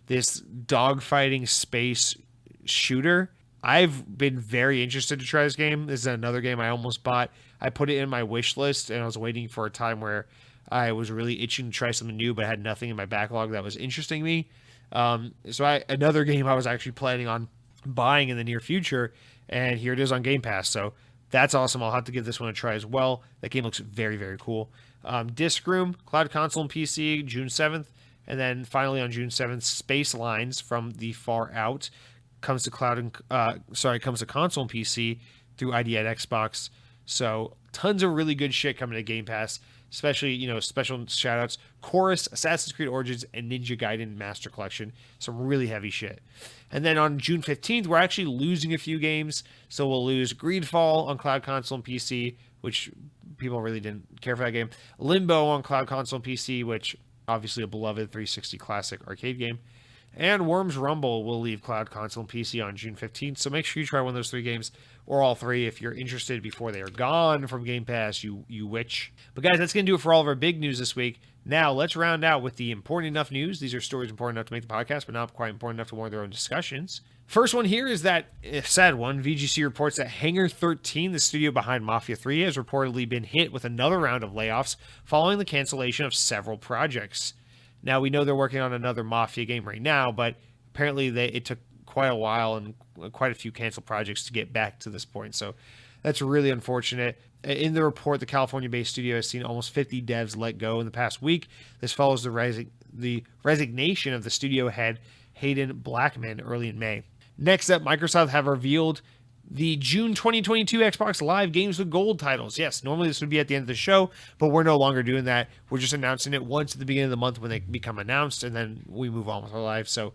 dogfighting space shooter. I've been very interested to try this game. This is another game I almost bought. I put it in my wish list, and I was waiting for a time where I was really itching to try something new, but had nothing in my backlog that was interesting me. Another game I was actually planning on buying in the near future, and here it is on Game Pass. So that's awesome. I'll have to give this one a try as well. That game looks very, very cool. Disc Room, cloud, console, and PC, June 7th. And then finally on June 7th, Space Lines from the Far Out comes to console and PC through ID at Xbox. So tons of really good shit coming to Game Pass, especially, special shout outs, Chorus, Assassin's Creed Origins, and Ninja Gaiden Master Collection. Some really heavy shit. And then on June 15th, we're actually losing a few games. So we'll lose Greedfall on cloud, console, and PC, which people really didn't care for that game. Limbo on cloud, console, and PC, which obviously a beloved 360 classic arcade game. And Worms Rumble will leave cloud, console, and PC on June 15th. So make sure you try one of those three games, or all three if you're interested before they are gone from Game Pass, you witch. But guys, that's going to do it for all of our big news this week. Now, let's round out with the important enough news. These are stories important enough to make the podcast, but not quite important enough to warrant their own discussions. First one here is that, sad one, VGC reports that Hangar 13, the studio behind Mafia 3, has reportedly been hit with another round of layoffs following the cancellation of several projects. Now, we know they're working on another Mafia game right now, but apparently it took quite a while and quite a few canceled projects to get back to this point. So that's really unfortunate. In the report, the California-based studio has seen almost 50 devs let go in the past week. This follows the resignation of the studio head, Hayden Blackman, early in May. Next up, Microsoft have revealed the June 2022 Xbox Live Games with Gold titles. Yes, normally this would be at the end of the show, but we're no longer doing that. We're just announcing it once at the beginning of the month when they become announced, and then we move on with our lives. So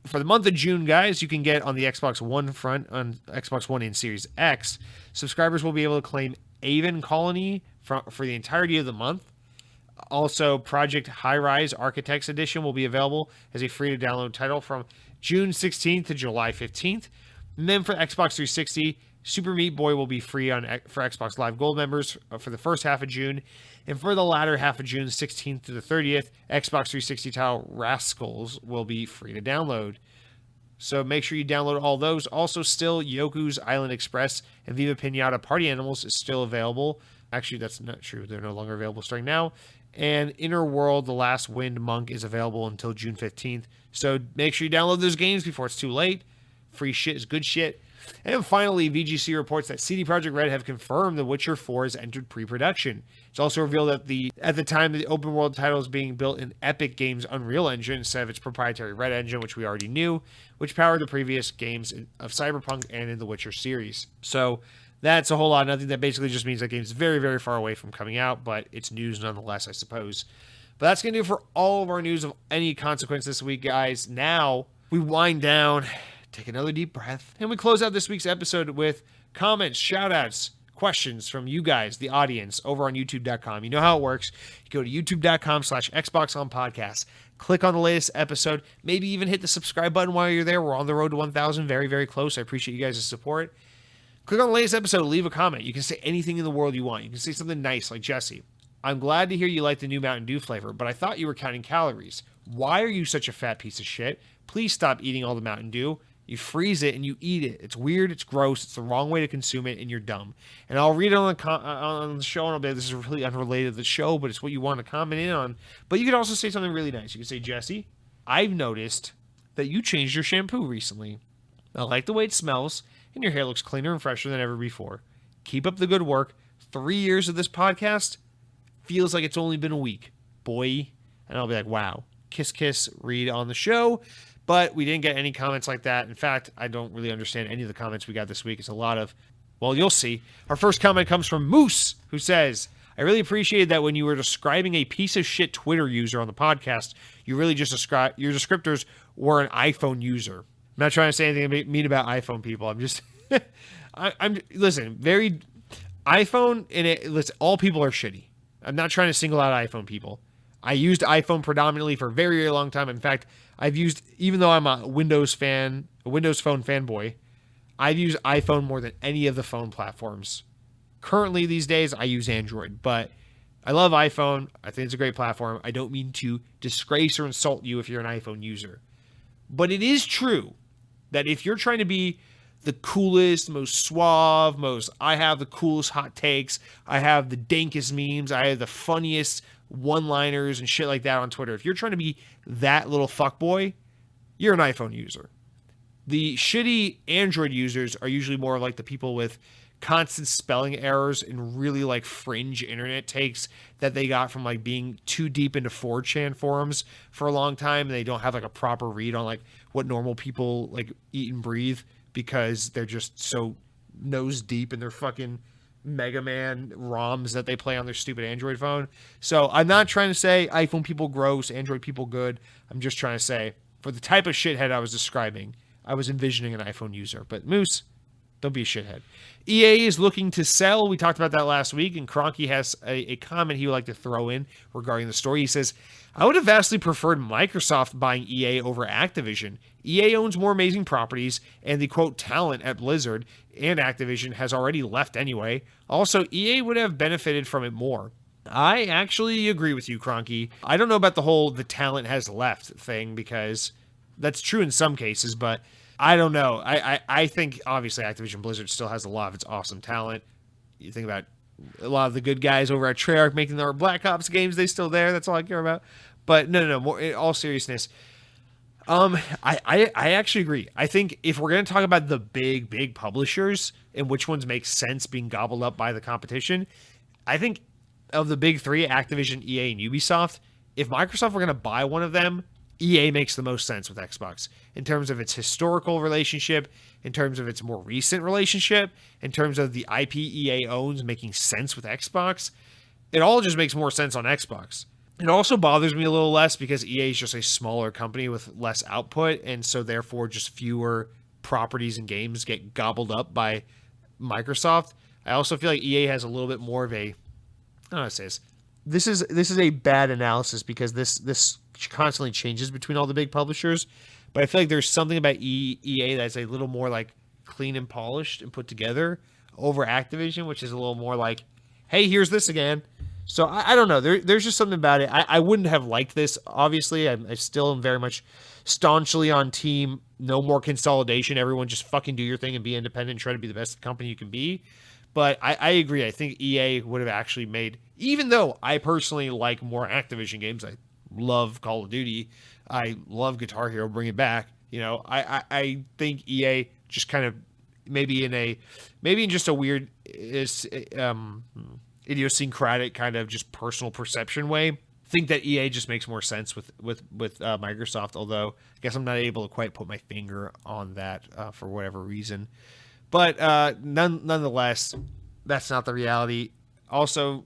For the month of June, guys, you can get on the Xbox One front, on Xbox One and Series X, subscribers will be able to claim Avon Colony for the entirety of the month. Also, Project High Rise Architects Edition will be available as a free-to-download title from June 16th to July 15th. And then for Xbox 360, Super Meat Boy will be free for Xbox Live Gold members for the first half of June. And for the latter half of June, 16th to the 30th, Xbox 360 title Rascals will be free to download. So make sure you download all those. Also, still, Yoku's Island Express and Viva Pinata Party Animals is still available. Actually, that's not true. They're no longer available starting now. And Inner World, The Last Wind Monk is available until June 15th. So make sure you download those games before it's too late. Free shit is good shit. And finally, VGC reports that CD Projekt Red have confirmed The Witcher 4 has entered pre-production. It's also revealed that at the time the open world title is being built in Epic Games' Unreal Engine instead of its proprietary Red Engine, which we already knew, which powered the previous games of Cyberpunk and in the Witcher series. So that's a whole lot of nothing. That basically just means that game's very, very far away from coming out, but it's news nonetheless, I suppose. But that's going to do it for all of our news of any consequence this week, guys. Now we wind down, take another deep breath, and we close out this week's episode with comments, shout-outs, questions from you guys, the audience, over on YouTube.com. You know how it works. You go to youtube.com/XboxOnPodcast. Click on the latest episode. Maybe even hit the subscribe button while you're there. We're on the road to 1,000. Very, very close. I appreciate you guys' support. Click on the latest episode. Leave a comment. You can say anything in the world you want. You can say something nice like Jesse. I'm glad to hear you like the new Mountain Dew flavor, but I thought you were counting calories. Why are you such a fat piece of shit? Please stop eating all the Mountain Dew. You freeze it and you eat it. It's weird. It's gross. It's the wrong way to consume it, and you're dumb. And I'll read it on the show, and I'll be like, this is really unrelated to the show, but it's what you want to comment in on. But you could also say something really nice. You can say, Jesse, I've noticed that you changed your shampoo recently. I like the way it smells, and your hair looks cleaner and fresher than ever before. Keep up the good work. 3 years of this podcast feels like it's only been a week, boy. And I'll be like, wow. Kiss, kiss, read on the show. But we didn't get any comments like that. In fact, I don't really understand any of the comments we got this week. It's a lot of, well, you'll see. Our first comment comes from Moose, who says, I really appreciated that when you were describing a piece of shit Twitter user on the podcast, you really just described, your descriptors were an iPhone user. I'm not trying to say anything mean about iPhone people. I'm just, listen, very, iPhone, listen, all people are shitty. I'm not trying to single out iPhone people. I used iPhone predominantly for a very, very long time. In fact, I've used, even though I'm a Windows Phone fanboy, I've used iPhone more than any of the phone platforms. Currently, these days, I use Android, but I love iPhone. I think it's a great platform. I don't mean to disgrace or insult you if you're an iPhone user. But it is true that if you're trying to be the coolest, most suave, I have the coolest hot takes, I have the dankest memes, I have the funniest one-liners and shit like that on Twitter. If you're trying to be that little fuckboy, you're an iPhone user. The shitty Android users are usually more like the people with constant spelling errors and really like fringe internet takes that they got from like being too deep into 4chan forums for a long time, and they don't have like a proper read on like what normal people like eat and breathe because they're just so nose deep in their fucking Mega Man ROMs that they play on their stupid Android phone. So I'm not trying to say iPhone people gross, Android people good. I'm just trying to say for the type of shithead I was describing, I was envisioning an iPhone user. But Moose, don't be a shithead. EA is looking to sell. We talked about that last week, and Cronky has a comment he would like to throw in regarding the story. He says, I would have vastly preferred Microsoft buying EA over Activision. EA owns more amazing properties, and the, quote, talent at Blizzard and Activision has already left anyway. Also, EA would have benefited from it more. I actually agree with you, Cronky. I don't know about the whole the talent has left thing, because that's true in some cases, but I don't know. I think, obviously, Activision Blizzard still has a lot of its awesome talent. You think about a lot of the good guys over at Treyarch making their Black Ops games, they still there. That's all I care about. But no. More in all seriousness, I actually agree. I think if we're going to talk about the big publishers and which ones make sense being gobbled up by the competition, I think of the big three, Activision, EA, and Ubisoft, if Microsoft were going to buy one of them, EA makes the most sense with Xbox in terms of its historical relationship, in terms of its more recent relationship, in terms of the IP EA owns making sense with Xbox. It all just makes more sense on Xbox. It also bothers me a little less because EA is just a smaller company with less output, and so therefore just fewer properties and games get gobbled up by Microsoft. I also feel like EA has a little bit more of a, I don't know how to say this. This is a bad analysis because this constantly changes between all the big publishers, but I feel like there's something about EA that's a little more like clean and polished and put together over Activision, which is a little more like, hey, here's this again. So I don't know. There's just something about it. I wouldn't have liked this. Obviously, I still am very much staunchly on team. No more consolidation. Everyone just fucking do your thing and be independent and try to be the best company you can be. But I agree. I think EA would have actually made, even though I personally like more Activision games. I love Call of Duty. I love Guitar Hero. Bring it back. I think EA just kind of maybe in just a weird idiosyncratic kind of just personal perception way, think that EA just makes more sense with Microsoft. Although I guess I'm not able to quite put my finger on that for whatever reason. But nonetheless, that's not the reality. Also,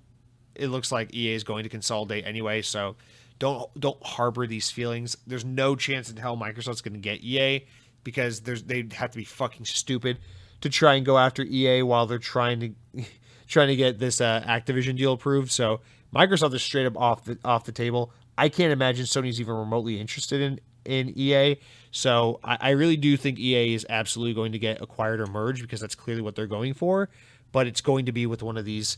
it looks like EA is going to consolidate anyway, so don't harbor these feelings. There's no chance in hell Microsoft's going to get EA because they'd have to be fucking stupid to try and go after EA while they're trying to get this Activision deal approved. So Microsoft is straight up off the table. I can't imagine Sony's even remotely interested in EA. So I really do think EA is absolutely going to get acquired or merged because that's clearly what they're going for. But it's going to be with one of these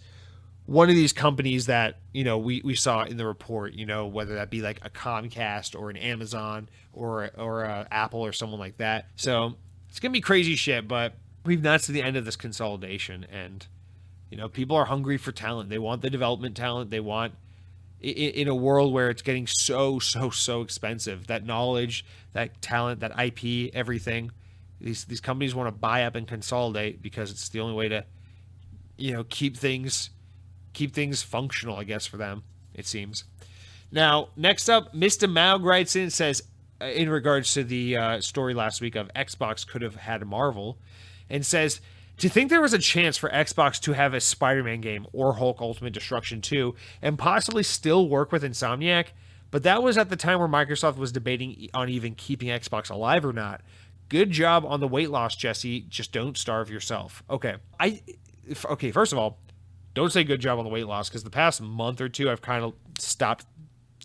companies that we saw in the report. Whether that be like a Comcast or an Amazon or a Apple or someone like that. So it's gonna be crazy shit. But we've not seen the end of this consolidation, and people are hungry for talent. They want the development talent. They want, in a world where it's getting so expensive, that knowledge, that talent, that IP, everything. These companies want to buy up and consolidate because it's the only way to, keep things functional, I guess, for them, it seems. Now, next up, Mr. Maug writes in and says, in regards to the story last week of Xbox could have had Marvel, and says, do you think there was a chance for Xbox to have a Spider-Man game or Hulk Ultimate Destruction 2 and possibly still work with Insomniac? But that was at the time where Microsoft was debating on even keeping Xbox alive or not. Good job on the weight loss, Jesse. Just don't starve yourself. Okay. First of all, don't say good job on the weight loss, because the past month or two I've kind of stopped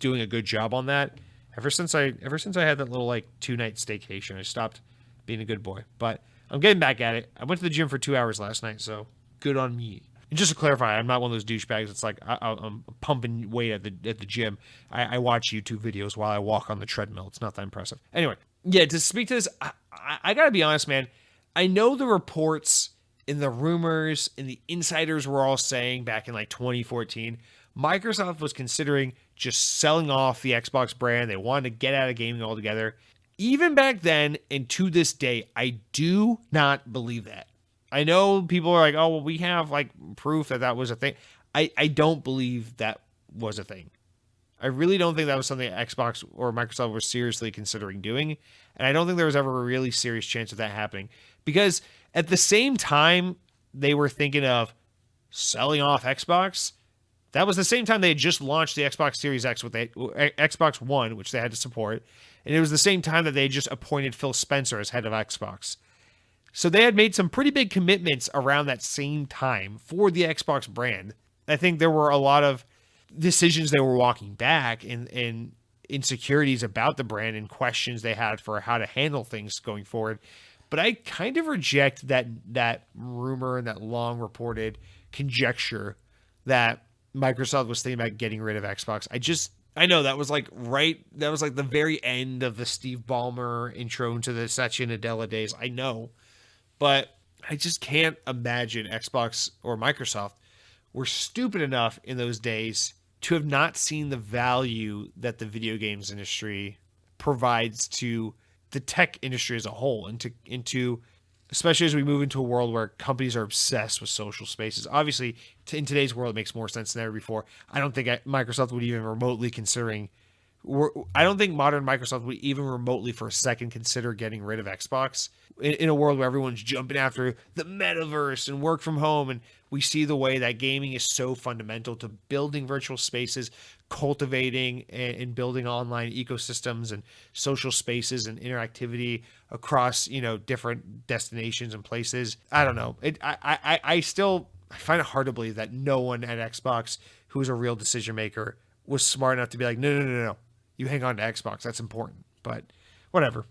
doing a good job on that. Ever since I had that little 2-night staycation, I stopped being a good boy. But I'm getting back at it. I went to the gym for 2 hours last night, so good on me. And just to clarify, I'm not one of those douchebags. It's like I'm pumping weight at the gym. I watch YouTube videos while I walk on the treadmill. It's not that impressive. Anyway, yeah, to speak to this, I gotta be honest, man. I know the reports and the rumors and the insiders were all saying back in 2014, Microsoft was considering just selling off the Xbox brand. They wanted to get out of gaming altogether. Even back then and to this day, I do not believe that. I know people are like, oh, well, we have proof that was a thing. I don't believe that was a thing. I really don't think that was something Xbox or Microsoft were seriously considering doing. And I don't think there was ever a really serious chance of that happening. Because at the same time they were thinking of selling off Xbox, that was the same time they had just launched the Xbox Series X with the Xbox One, which they had to support. And it was the same time that they just appointed Phil Spencer as head of Xbox. So they had made some pretty big commitments around that same time for the Xbox brand. I think there were a lot of decisions they were walking back and insecurities about the brand and questions they had for how to handle things going forward. But I kind of reject that rumor and that long reported conjecture that Microsoft was thinking about getting rid of Xbox. I know that was the very end of the Steve Ballmer intro into the Satya Nadella days. I know, but I just can't imagine Xbox or Microsoft were stupid enough in those days to have not seen the value that the video games industry provides to the tech industry as a whole, and into especially as we move into a world where companies are obsessed with social spaces. Obviously, in today's world, it makes more sense than ever before. I don't think Microsoft would even remotely considering I don't think modern Microsoft would even remotely for a second consider getting rid of Xbox in a world where everyone's jumping after the metaverse and work from home. And we see the way that gaming is so fundamental to building virtual spaces, cultivating and building online ecosystems and social spaces and interactivity across, different destinations and places. I don't know. I still find it hard to believe that no one at Xbox who is a real decision maker was smart enough to be like, no. You hang on to Xbox. That's important. But whatever.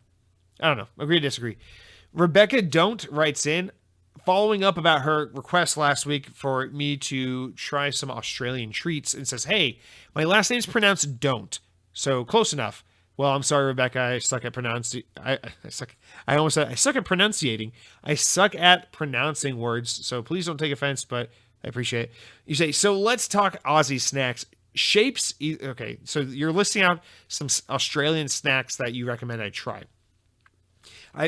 I don't know. Agree to disagree. Rebecca Don't writes in, following up about her request last week for me to try some Australian treats, and says, hey, my last name's pronounced Don't. So close enough. Well, I'm sorry, Rebecca. I suck at pronouncing. I suck at pronunciating. I suck at pronouncing words. So please don't take offense, but I appreciate it. You say, so let's talk Aussie snacks. Shapes. Okay, so you're listing out some Australian snacks that you recommend I try.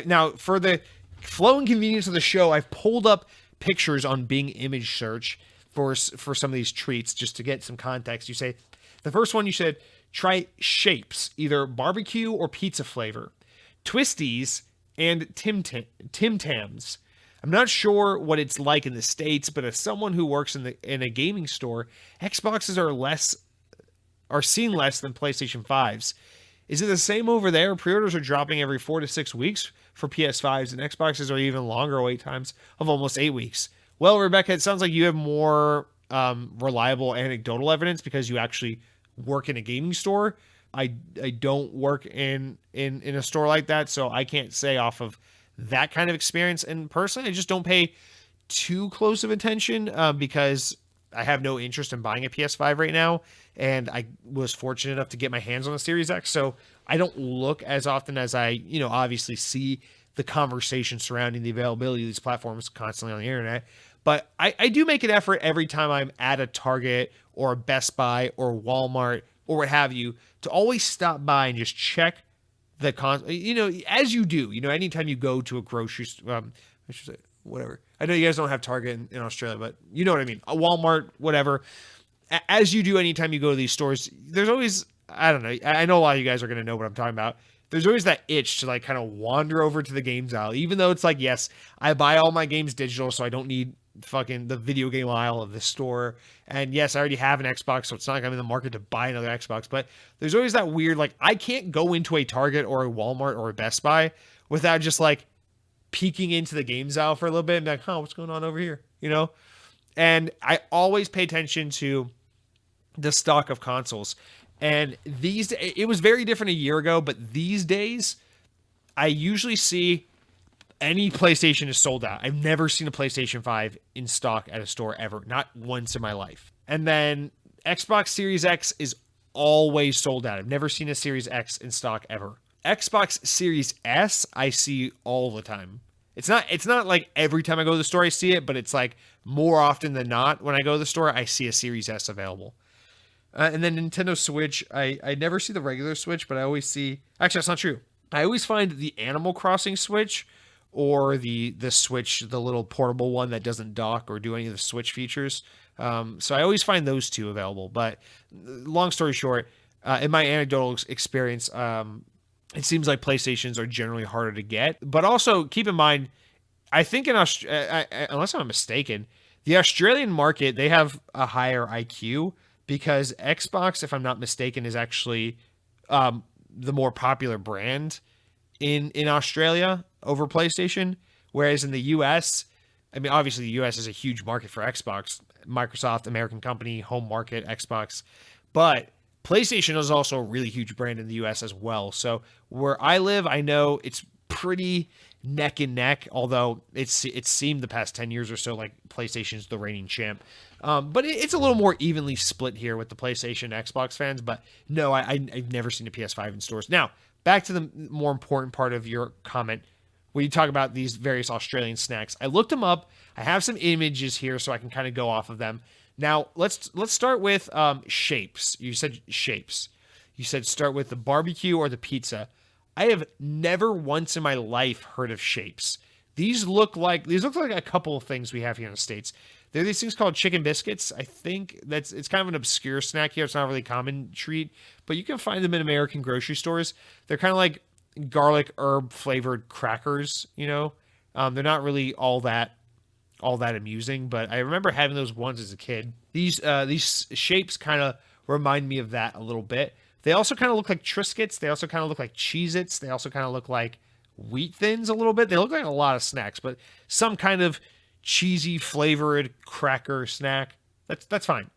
Now, for the flow and convenience of the show, I've pulled up pictures on Bing image search for some of these treats just to get some context. You say, the first one you said, try Shapes, either barbecue or pizza flavor, Twisties, and Tim Tams. I'm not sure what it's like in the States, but as someone who works in a gaming store, Xboxes are seen less than PlayStation 5s. Is it the same over there? Pre-orders are dropping every 4 to 6 weeks for PS5s, and Xboxes are even longer wait times of almost 8 weeks. Well, Rebecca, it sounds like you have more reliable anecdotal evidence because you actually work in a gaming store. I don't work in a store like that, so I can't say off of that kind of experience. And personally, I just don't pay too close of attention because I have no interest in buying a PS5 right now, and I was fortunate enough to get my hands on a Series X, so I don't look as often as I, obviously see the conversation surrounding the availability of these platforms constantly on the internet. But I do make an effort every time I'm at a Target or a Best Buy or Walmart or what have you to always stop by and just check the as you do, anytime you go to a grocery store, I should say, whatever. I know you guys don't have Target in Australia, but you know what I mean. A Walmart, whatever. As you do anytime you go to these stores, there's always, I don't know. I know a lot of you guys are going to know what I'm talking about. There's always that itch to kind of wander over to the games aisle, even though it's like, yes, I buy all my games digital, so I don't need fucking the video game aisle of the store. And yes, I already have an Xbox, so it's not like I'm in the market to buy another Xbox. But there's always that weird, I can't go into a Target or a Walmart or a Best Buy without just peeking into the games aisle for a little bit and be like, what's going on over here? And I always pay attention to the stock of consoles. And it was very different a year ago, but these days I usually see any PlayStation is sold out. I've never seen a PlayStation 5 in stock at a store ever, not once in my life. And then Xbox Series X is always sold out. I've never seen a Series X in stock ever. Xbox Series S I see all the time. It's not like every time I go to the store I see it, but it's more often than not when I go to the store I see a Series S available. And then Nintendo Switch, I never see the regular Switch, but I always see... Actually, that's not true. I always find the Animal Crossing Switch or the Switch, the little portable one that doesn't dock or do any of the Switch features. So I always find those two available. But long story short, in my anecdotal experience, it seems like PlayStations are generally harder to get. But also, keep in mind, I think unless I'm mistaken, the Australian market, they have a higher IQ because Xbox, if I'm not mistaken, is actually the more popular brand in Australia over PlayStation. Whereas in the US, I mean, obviously the US is a huge market for Xbox. Microsoft, American company, home market, Xbox. But PlayStation is also a really huge brand in the US as well. So where I live, I know it's pretty neck and neck, although it seemed the past 10 years or so like PlayStation's the reigning champ. But it's a little more evenly split here with the PlayStation Xbox fans. But no, I've never seen a PS5 in stores. Now, back to the more important part of your comment when you talk about these various Australian snacks. I looked them up. I have some images here so I can kind of go off of them. Now, let's start with shapes. You said shapes. You said start with the barbecue or the pizza. I have never once in my life heard of shapes. These look like a couple of things we have here in the States. There are these things called chicken biscuits. I think it's kind of an obscure snack here. It's not a really common treat, but you can find them in American grocery stores. They're kind of like garlic herb flavored crackers. They're not really all that amusing, but I remember having those ones as a kid. These shapes kind of remind me of that a little bit. They also kind of look like Triscuits. They also kind of look like Cheez-Its. They also kind of look like Wheat Thins a little bit. They look like a lot of snacks, but some kind of cheesy flavored cracker snack. That's fine.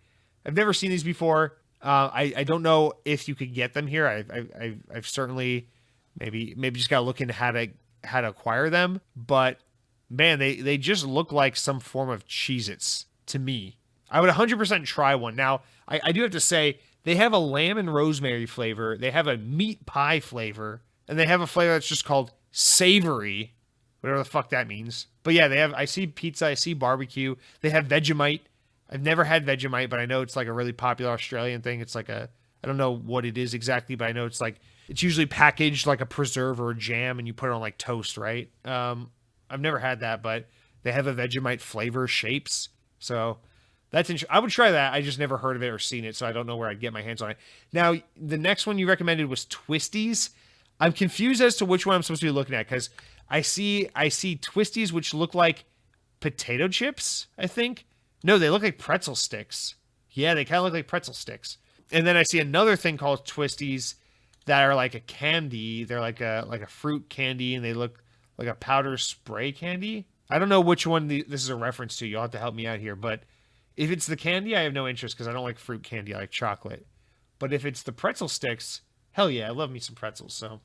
I've never seen these before. I don't know if you could get them here. I've certainly maybe just got to look into how to acquire them, but man, they just look like some form of Cheez-Its to me. I would 100% try one. Now, I do have to say, they have a lamb and rosemary flavor, they have a meat pie flavor, and they have a flavor that's just called savory, whatever the fuck that means. But yeah, I see pizza, I see barbecue, they have Vegemite. I've never had Vegemite, but I know it's like a really popular Australian thing. It's like I don't know what it is exactly, but I know it's usually packaged like a preserve or a jam, and you put it on like toast, right? I've never had that, but they have a Vegemite flavor shapes. So that's interesting. I would try that. I just never heard of it or seen it, so I don't know where I'd get my hands on it. Now, the next one you recommended was Twisties. I'm confused as to which one I'm supposed to be looking at, because I see Twisties, which look like potato chips, I think. No, they look like pretzel sticks. Yeah, they kind of look like pretzel sticks. And then I see another thing called Twisties that are like a candy. They're like a fruit candy, and they look like a powder spray candy. I don't know which one this is a reference to. You'll have to help me out here. But if it's the candy, I have no interest because I don't like fruit candy. I like chocolate. But if it's the pretzel sticks, hell yeah, I love me some pretzels. So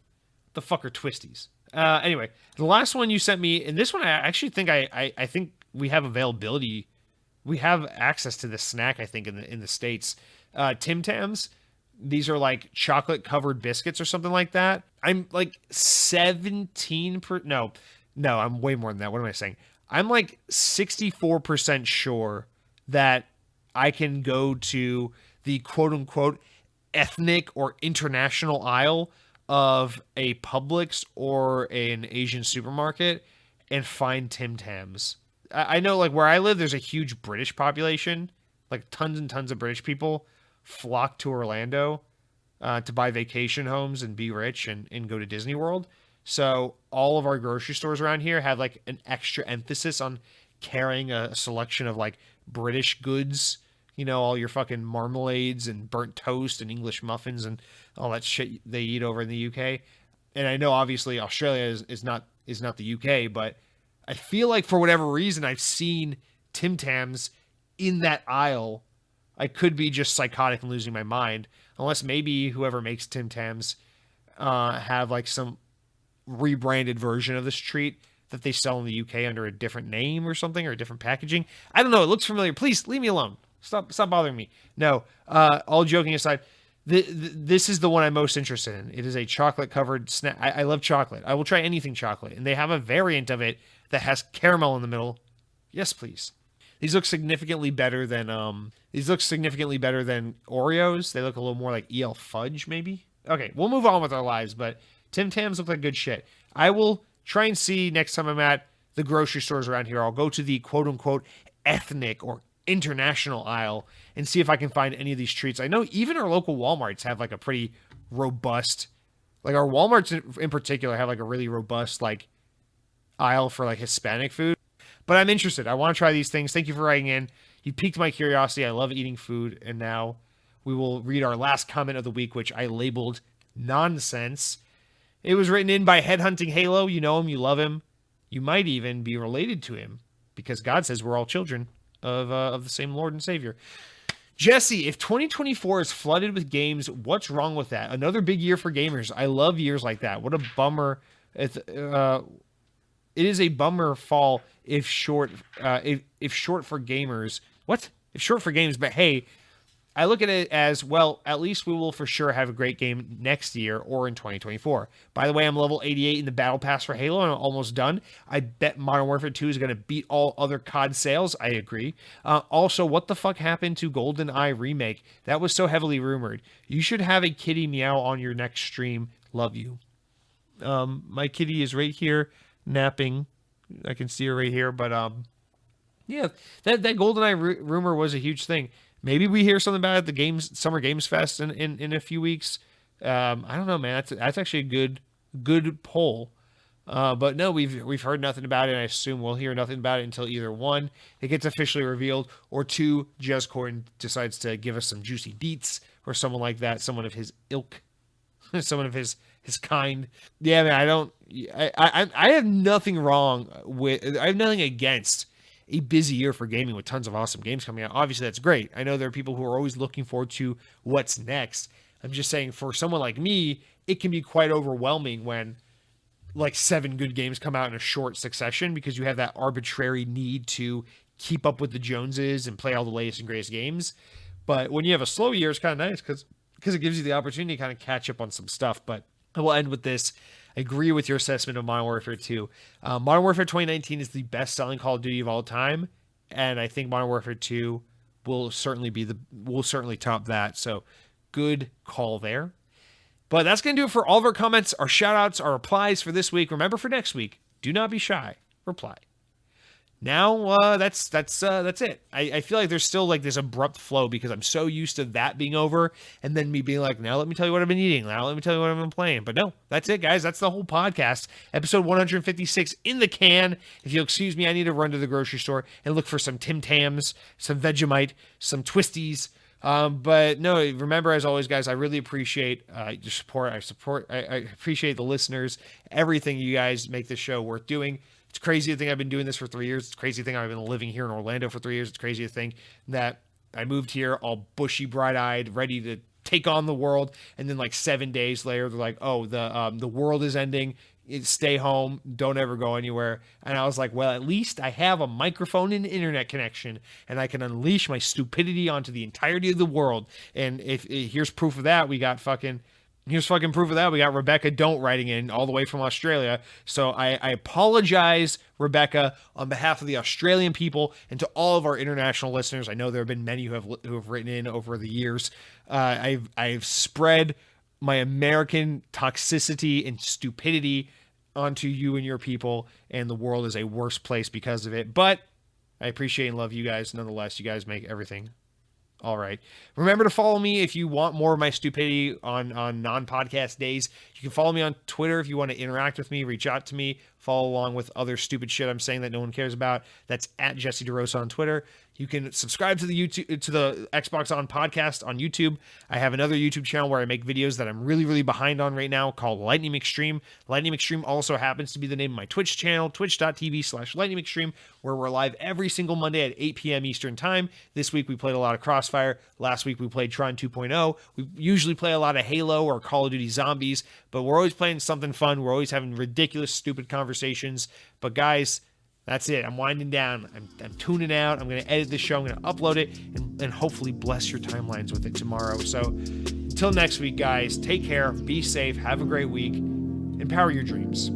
the fuck are Twisties? Anyway, the last one you sent me, and this one I actually think I think we have availability. We have access to this snack, I think, in the States. Tim Tams. These are like chocolate covered biscuits or something like that. I'm like 17 no, I'm way more than that. What am I saying? I'm like 64% sure that I can go to the quote unquote ethnic or international aisle of a Publix or an Asian supermarket and find Tim Tams. I know, like, where I live, there's a huge British population. Like, tons and tons of British people flock to Orlando to buy vacation homes and be rich and go to Disney World. So all of our grocery stores around here have like an extra emphasis on carrying a selection of like British goods, all your fucking marmalades and burnt toast and English muffins and all that shit they eat over in the UK. And I know obviously Australia is not the UK, but I feel like for whatever reason I've seen Tim Tams in that aisle. I could be just psychotic and losing my mind, unless maybe whoever makes Tim Tams have like some rebranded version of this treat that they sell in the UK under a different name or something, or a different packaging. I don't know. It looks familiar. Please leave me alone. Stop bothering me. No, all joking aside, this is the one I'm most interested in. It is a chocolate covered snack. I love chocolate. I will try anything chocolate, and they have a variant of it that has caramel in the middle. Yes, please. These look significantly better than Oreos. They look a little more like EL Fudge, maybe. Okay, we'll move on with our lives, but Tim Tams look like good shit. I will try and see next time I'm at the grocery stores around here. I'll go to the quote-unquote ethnic or international aisle and see if I can find any of these treats. I know even our local Walmarts have like a pretty robust, like our Walmarts in particular have like a really robust like aisle for like Hispanic food. But I'm interested. I want to try these things. Thank you for writing in. You piqued my curiosity. I love eating food. And now we will read our last comment of the week, which I labeled nonsense. It was written in by Headhunting Halo. You know him. You love him. You might even be related to him because God says we're all children of the same Lord and Savior. Jesse, if 2024 is flooded with games, what's wrong with that? Another big year for gamers. I love years like that. What a bummer. It is a bummer fall if short for gamers. What? If short for games, but hey, I look at it as, well, at least we will for sure have a great game next year or in 2024. By the way, I'm level 88 in the Battle Pass for Halo, and I'm almost done. I bet Modern Warfare 2 is going to beat all other COD sales. I agree. Also, what the fuck happened to GoldenEye Remake? That was so heavily rumored. You should have a kitty meow on your next stream. Love you. My kitty is right here napping. I can see her right here, but Yeah, that GoldenEye rumor was a huge thing. Maybe we hear something about it at the Summer Games Fest in a few weeks. I don't know, man. That's actually a good poll. But no, we've heard nothing about it. And I assume we'll hear nothing about it until either one, it gets officially revealed, or two, Jez Corden decides to give us some juicy deets, or someone like that, someone of his ilk, someone of his kind. Yeah, man. I have nothing wrong with. I have nothing against a busy year for gaming with tons of awesome games coming out. Obviously, that's great. I know there are people who are always looking forward to what's next. I'm just saying, for someone like me, it can be quite overwhelming when like 7 good games come out in a short succession, because you have that arbitrary need to keep up with the Joneses and play all the latest and greatest games. But when you have a slow year, it's kind of nice because it gives you the opportunity to kind of catch up on some stuff. But I will end with this. I agree with your assessment of Modern Warfare 2. Modern Warfare 2019 is the best-selling Call of Duty of all time, and I think Modern Warfare 2 will certainly top that. So, good call there. But that's going to do it for all of our comments, our shout-outs, our replies for this week. Remember, for next week, do not be shy. Reply. Now, that's it. I feel like there's still like this abrupt flow because I'm so used to that being over, and then me being like, now let me tell you what I've been eating. Now let me tell you what I've been playing. But no, that's it, guys. That's the whole podcast. Episode 156 in the can. If you'll excuse me, I need to run to the grocery store and look for some Tim Tams, some Vegemite, some Twisties. But no, remember, as always, guys, I really appreciate your support. I appreciate the listeners, everything you guys make this show worth doing. It's crazy to think I've been doing this for 3 years. It's crazy to think I've been living here in Orlando for 3 years. It's crazy to think that I moved here all bushy, bright-eyed, ready to take on the world, and then like 7 days later, they're like, "Oh, the world is ending. Stay home. Don't ever go anywhere." And I was like, "Well, at least I have a microphone and internet connection, and I can unleash my stupidity onto the entirety of the world." And here's proof of that. Here's fucking proof of that. We got Rebecca Don't writing in all the way from Australia. So I apologize, Rebecca, on behalf of the Australian people and to all of our international listeners. I know there have been many who have written in over the years. I've spread my American toxicity and stupidity onto you and your people, and the world is a worse place because of it. But I appreciate and love you guys nonetheless. You guys make everything all right. Remember to follow me if you want more of my stupidity on non-podcast days. You can follow me on Twitter if you want to interact with me, reach out to me, follow along with other stupid shit I'm saying that no one cares about. That's at Jesse DeRosa on Twitter. You can subscribe to the Xbox On podcast on YouTube. I have another YouTube channel where I make videos that I'm really, really behind on right now called Lightning McStream. Lightning McStream also happens to be the name of my Twitch channel, twitch.tv/Lightning McStream, where we're live every single Monday at 8 p.m. Eastern Time. This week we played a lot of Crossfire. Last week we played Tron 2.0. We usually play a lot of Halo or Call of Duty Zombies, but we're always playing something fun. We're always having ridiculous, stupid conversations. But guys, that's it. I'm winding down. I'm tuning out. I'm going to edit the show. I'm going to upload it and hopefully bless your timelines with it tomorrow. So until next week, guys, take care. Be safe. Have a great week. Empower your dreams.